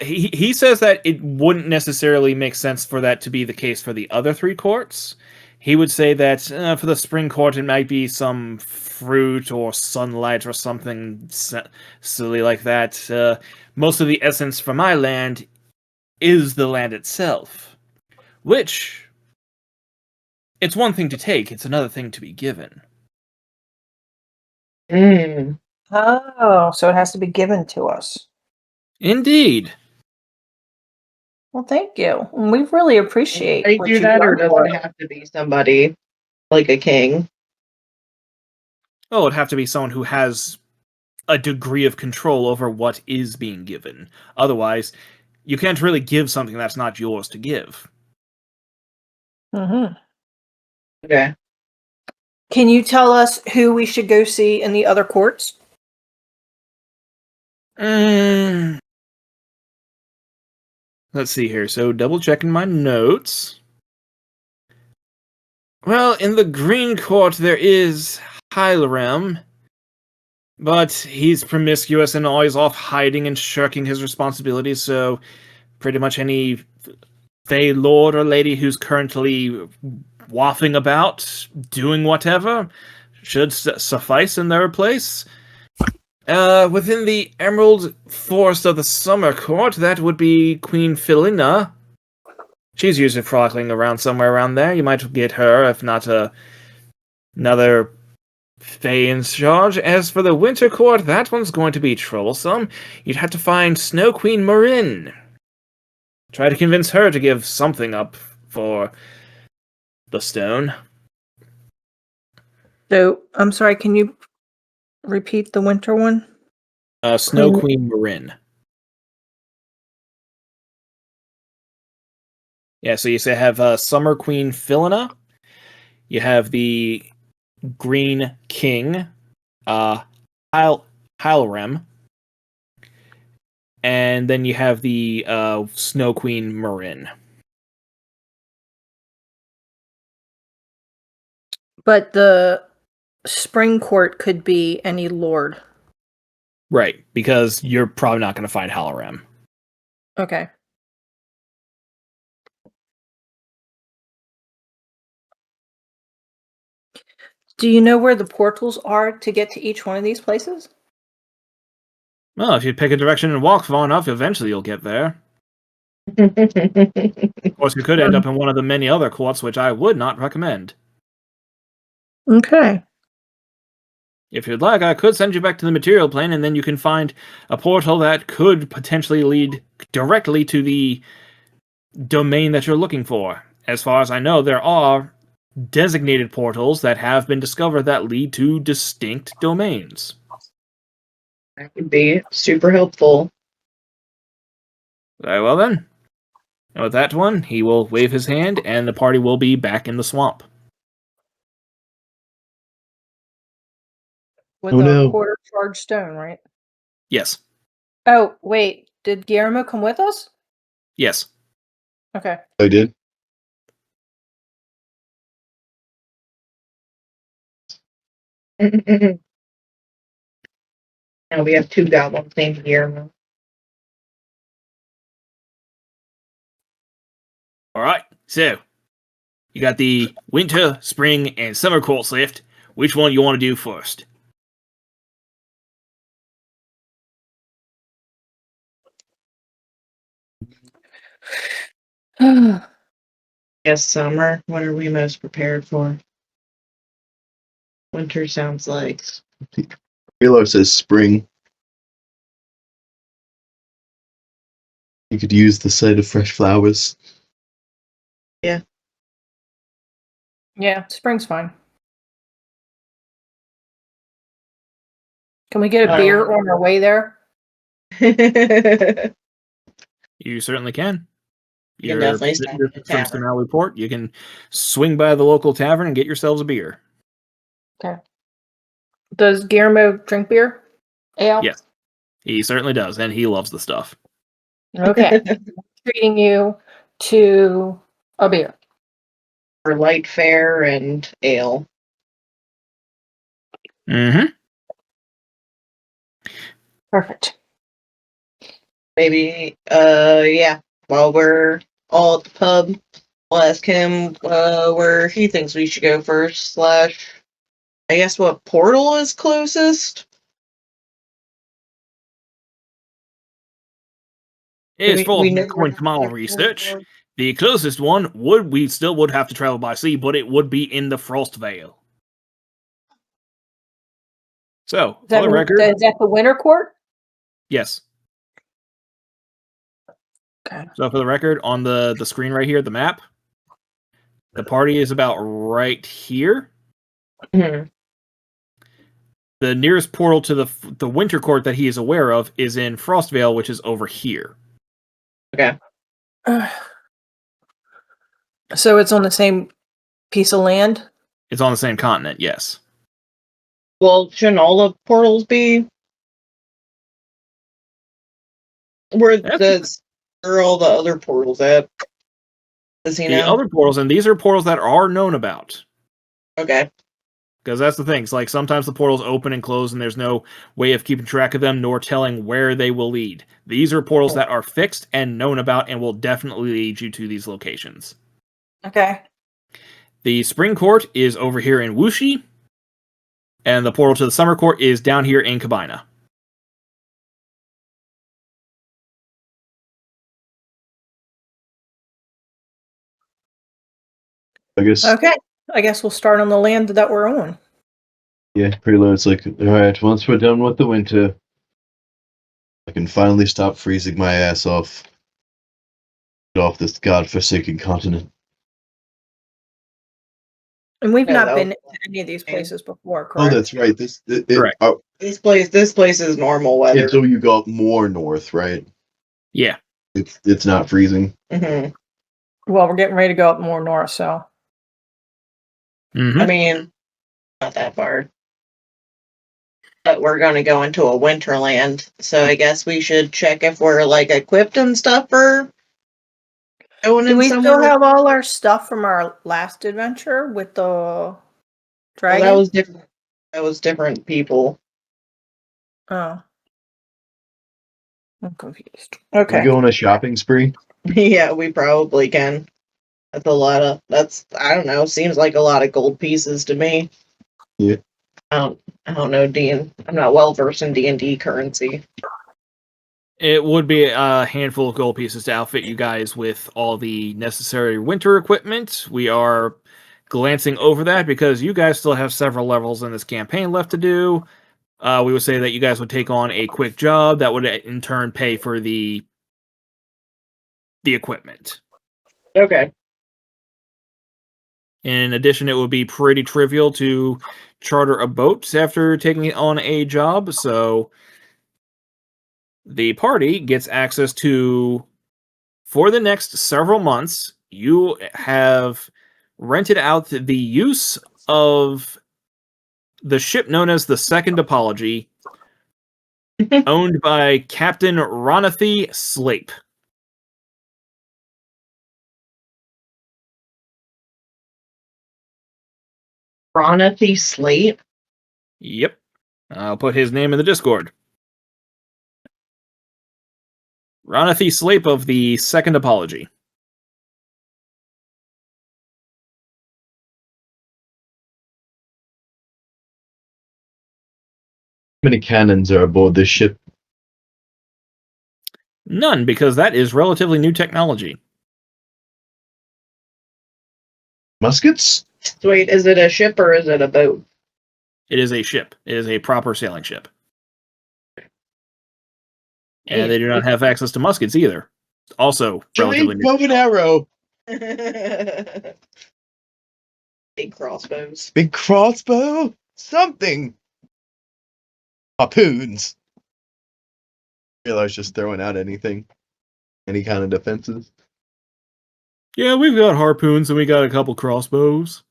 He says that it wouldn't necessarily make sense for that to be the case for the other 3 courts. He would say that for the spring court, it might be some fruit or sunlight or something silly like that. Most of the essence for my land is the land itself, which it's one thing to take; it's another thing to be given. Mm. Oh, so it has to be given to us. Indeed. Well, thank you. We really appreciate I what do you've that, or done does for it us. have to be somebody like a king? Oh, it'd have to be someone who has a degree of control over what is being given. Otherwise, you can't really give something that's not yours to give. Mm-hmm. Okay. Can you tell us who we should go see in the other courts? Let's see here. So, double checking my notes. Well, in the Green Court, there is Hylrem, but he's promiscuous and always off hiding and shirking his responsibilities, so pretty much any Fey lord or lady who's currently waffing about, doing whatever, should suffice in their place. Within the Emerald Forest of the Summer Court, that would be Queen Philina. She's usually frolicking around somewhere around there. You might get her, if not another Fae in charge. As for the Winter Court, that one's going to be troublesome. You'd have to find Snow Queen Marin. Try to convince her to give something up for the stone. So, I'm sorry, can you repeat the winter one? Snow Queen- Queen Marin. Yeah, so you say have Summer Queen Philina. You have the Green King, Hylrem. And then you have the Snow Queen Marin. But the spring court could be any lord. Right, because you're probably not going to find Halloran. Okay. Do you know where the portals are to get to each one of these places? Well, if you pick a direction and walk far enough, eventually you'll get there. Of course, you could end up in one of the many other courts, which I would not recommend. Okay. If you'd like, I could send you back to the material plane, and then you can find a portal that could potentially lead directly to the domain that you're looking for. As far as I know, there are designated portals that have been discovered that lead to distinct domains. That would be super helpful. Very well then. And with that one, he will wave his hand, and the party will be back in the swamp. With Oh, a no. quarter charged stone, right? Yes. Oh, wait. Did Guillermo come with us? Yes. Okay. I did. Now we have 2 goblins named Guillermo. Alright, so you got the winter, spring, and summer courts left. Which one you want to do first? Yes, summer. What are we most prepared for? Winter sounds like. Halo says spring. You could use the sight of fresh flowers. Yeah, spring's fine. Can we get a beer on our way there? You certainly can. You can definitely stop at the from tavern. Canal Port. You can swing by the local tavern and get yourselves a beer. Okay. Does Guillermo drink beer? Ale? Yes, he certainly does, and he loves the stuff. Okay. Treating you to a beer. For light fare and ale. Mm-hmm. Perfect. Maybe, yeah. While we're all at the pub, we'll ask him where he thinks we should go first. / I guess what portal is closest? As We- for we know going where from our the research, portal is. the closest one we still would have to travel by sea, but it would be in the Frost Vale. So, for the record, Is that the winter court? yes. Okay. So for the record, on the screen right here, the map, the party is about right here. Mhm. The nearest portal to the winter court that he is aware of is in Frostvale, which is over here. Okay. So it's on the same piece of land? It's on the same continent, yes. Well, shouldn't all the portals be where where are all the other portals at? Does he The know? other portals, and these are portals that are known about. Okay. Because that's the thing. It's like sometimes the portals open and close, and there's no way of keeping track of them, nor telling where they will lead. These are portals that are fixed and known about, and will definitely lead you to these locations. Okay. The spring court is over here in Wuxi, and the portal to the summer court is down here in Kabina. I guess. Okay. I guess we'll start on the land that we're on. Yeah, Preload's like, alright, once we're done with the winter, I can finally stop freezing my ass off. Get off this godforsaken continent. And we've Yeah, not that been was- to any of these places before, Oh, correct? that's right. Correct. This place is normal weather. Until you go up more north, right? Yeah. It's not freezing. Hmm. Well, we're getting ready to go up more north, so. Mm-hmm. I mean, not that far. But we're going to go into a winterland, so I guess we should check if we're like equipped and stuff for going Do in we somewhere. still have all our stuff from our last adventure with the Well, Dragon? that was different. That was different people. Oh. I'm confused. We Okay. go on a shopping spree. Yeah, we probably can. That's a lot of. That's I don't know. Seems like a lot of gold pieces to me. Yeah. I don't know I'm not well versed in D&D currency. It would be a handful of gold pieces to outfit you guys with all the necessary winter equipment. We are glancing over that because you guys still have several levels in this campaign left to do. We would say that you guys would take on a quick job that would in turn pay for the equipment. Okay. In addition, it would be pretty trivial to charter a boat after taking on a job, so the party gets access to, for the next several months, you have rented out the use of the ship known as the Second Apology, owned by Captain Ronathi Slape. Ronathy Slate. Yep. I'll put his name in the Discord. Ronathi Slape of the Second Apology. How many cannons are aboard this ship? None, because that is relatively new technology. Muskets? Wait, is it a ship or is it a boat? It is a ship. It is a proper sailing ship. And they do not have access to muskets either. Also, relatively Giant new. bow and arrow. Big crossbows. Big crossbow? Something. Harpoons. I was just throwing out anything. Any kind of defenses. Yeah, we've got harpoons and we got a couple crossbows.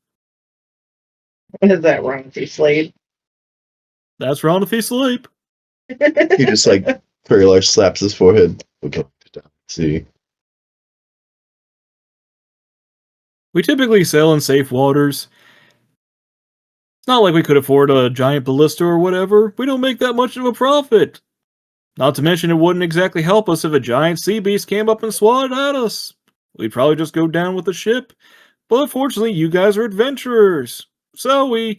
Is that Ronathy Slate? That's Ronathi Slape. He just very large slaps his forehead. Okay. See. We typically sail in safe waters. It's not like we could afford a giant ballista or whatever. We don't make that much of a profit. Not to mention it wouldn't exactly help us if a giant sea beast came up and swatted at us. We'd probably just go down with the ship. But fortunately, you guys are adventurers. So we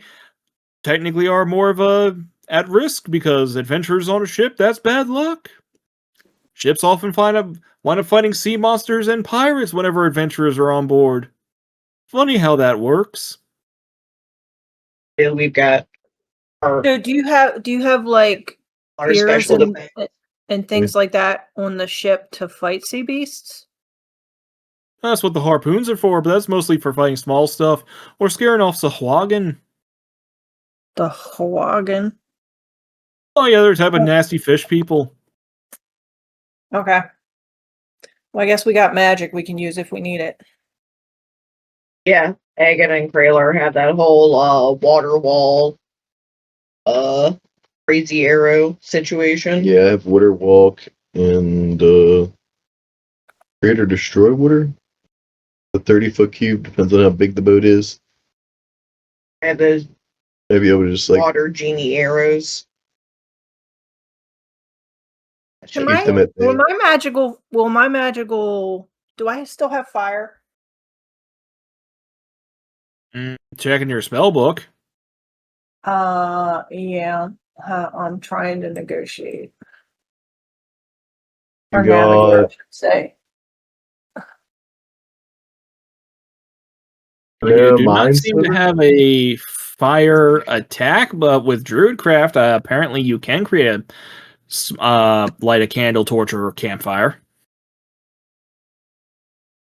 technically are more of a at risk because adventurers on a ship, that's bad luck. Ships often wind up fighting sea monsters and pirates whenever adventurers are on board. Funny how that works. We've got our, So do you have like our spears special defense. and things like that on the ship to fight sea beasts? That's what the harpoons are for, but that's mostly for fighting small stuff or scaring off Sahuagin. The Hawagan. Oh yeah, they're type of nasty fish people. Okay. Well, I guess we got magic we can use if we need it. Yeah, Agate and Kralar have that whole water wall crazy arrow situation. Yeah, I have water walk and create or destroy water. The 30-foot cube depends on how big the boat is. And those Maybe able to just water genie arrows. Can shoot them at will things. my magical do I still have fire? Checking your spell book. Yeah. I'm trying to negotiate. You Or navigate, I got should say. You do not mine seem to sliver? have a fire attack, but with Druidcraft, apparently you can create light a candle, torch, or campfire.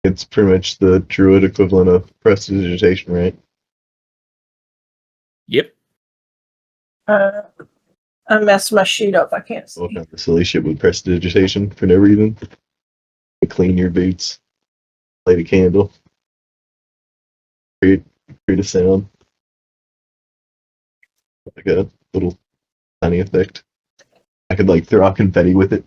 It's pretty much the druid equivalent of prestidigitation, right? Yep. I messed my sheet up. I can't see. All kinds of silly shit with prestidigitation for no reason. You clean your boots, light a candle, create a sound. Like a little tiny effect. I could throw out confetti with it.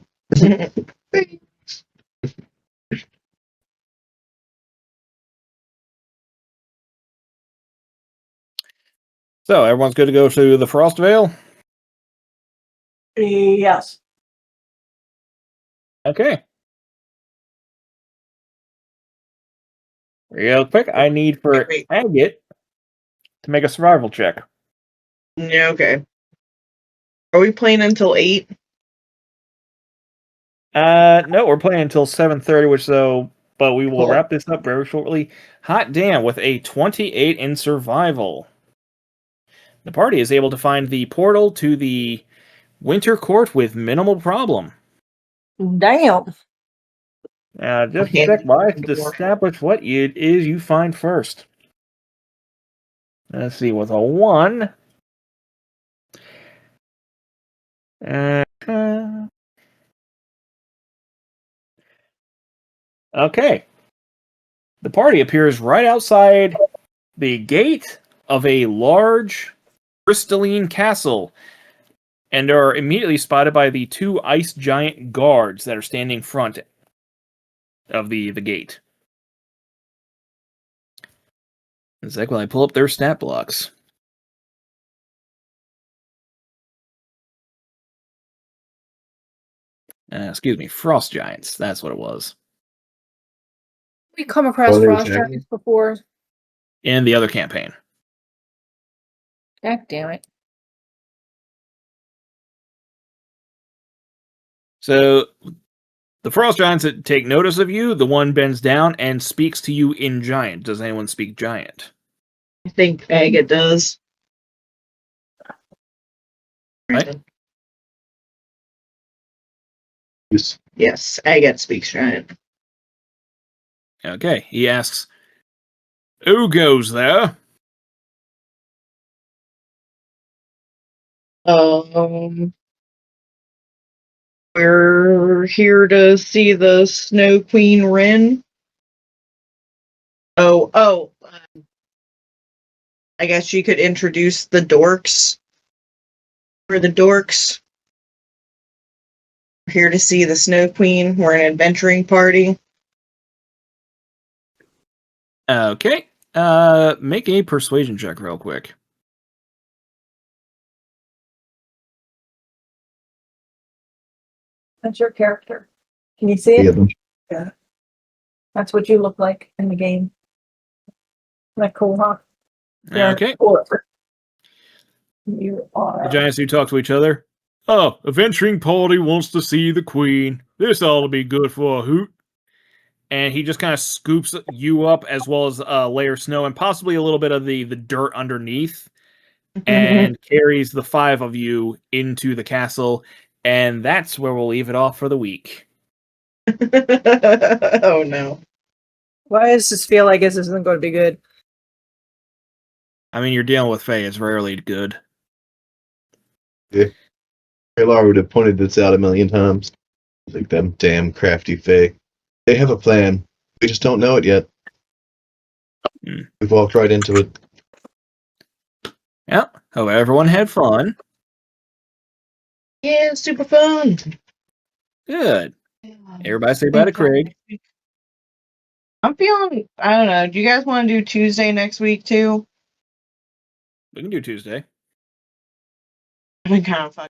So, everyone's good to go to the Frost Vale? Yes. Okay. Real quick, I need for Wait. Agate to make a survival check. Yeah, okay. Are we playing until 8? No, we're playing until 7:30, but we will Cool. wrap this up very shortly. Hot damn, with a 28 in survival. The party is able to find the portal to the Winter Court with minimal problem. Damn. Just Okay. check by to Door. establish what it is you find first. Let's see, with a 1. Okay. The party appears right outside the gate of a large, crystalline castle, and are immediately spotted by the 2 ice giant guards that are standing front of the gate. It's like when I pull up their stat blocks. Excuse me, frost giants. That's what it was. We come across Oh, there's frost Agate. giants before. In the other campaign. Heck damn it. So, the frost giants that take notice of you, the one bends down and speaks to you in giant. Does anyone speak giant? I think Agate does. Right. Yes, Agate speaks giant. Okay, he asks, "Who goes there?" We're here to see the Snow Queen Rin. I guess you could introduce the dorks. We're the dorks. We're here to see the Snow Queen. We're an adventuring party. Okay, make a persuasion check real quick. That's your character. Can you see Yeah, it? Yeah. That's what you look like in the game. Isn't that cool, huh? You're an Okay, orc. You the are. giants do talk to each other. "Oh, adventuring party wants to see the queen. This ought to be good for a hoot." And he just kind of scoops you up as well as a layer of snow and possibly a little bit of the dirt underneath, and carries the 5 of you into the castle. And that's where we'll leave it off for the week. Oh no. Why does this feel like this isn't going to be good? I mean, you're dealing with Fae. It's rarely good. Trailar would have pointed this out a million times. Like them damn crafty Fae. They have a plan. We just don't know it yet. We've walked right into it. Yeah. Hope everyone had fun. Yeah, super fun. Good. Everybody say bye to Craig. I'm feeling, I don't know. Do you guys want to do Tuesday next week too? We can do Tuesday. I've been kind of fucking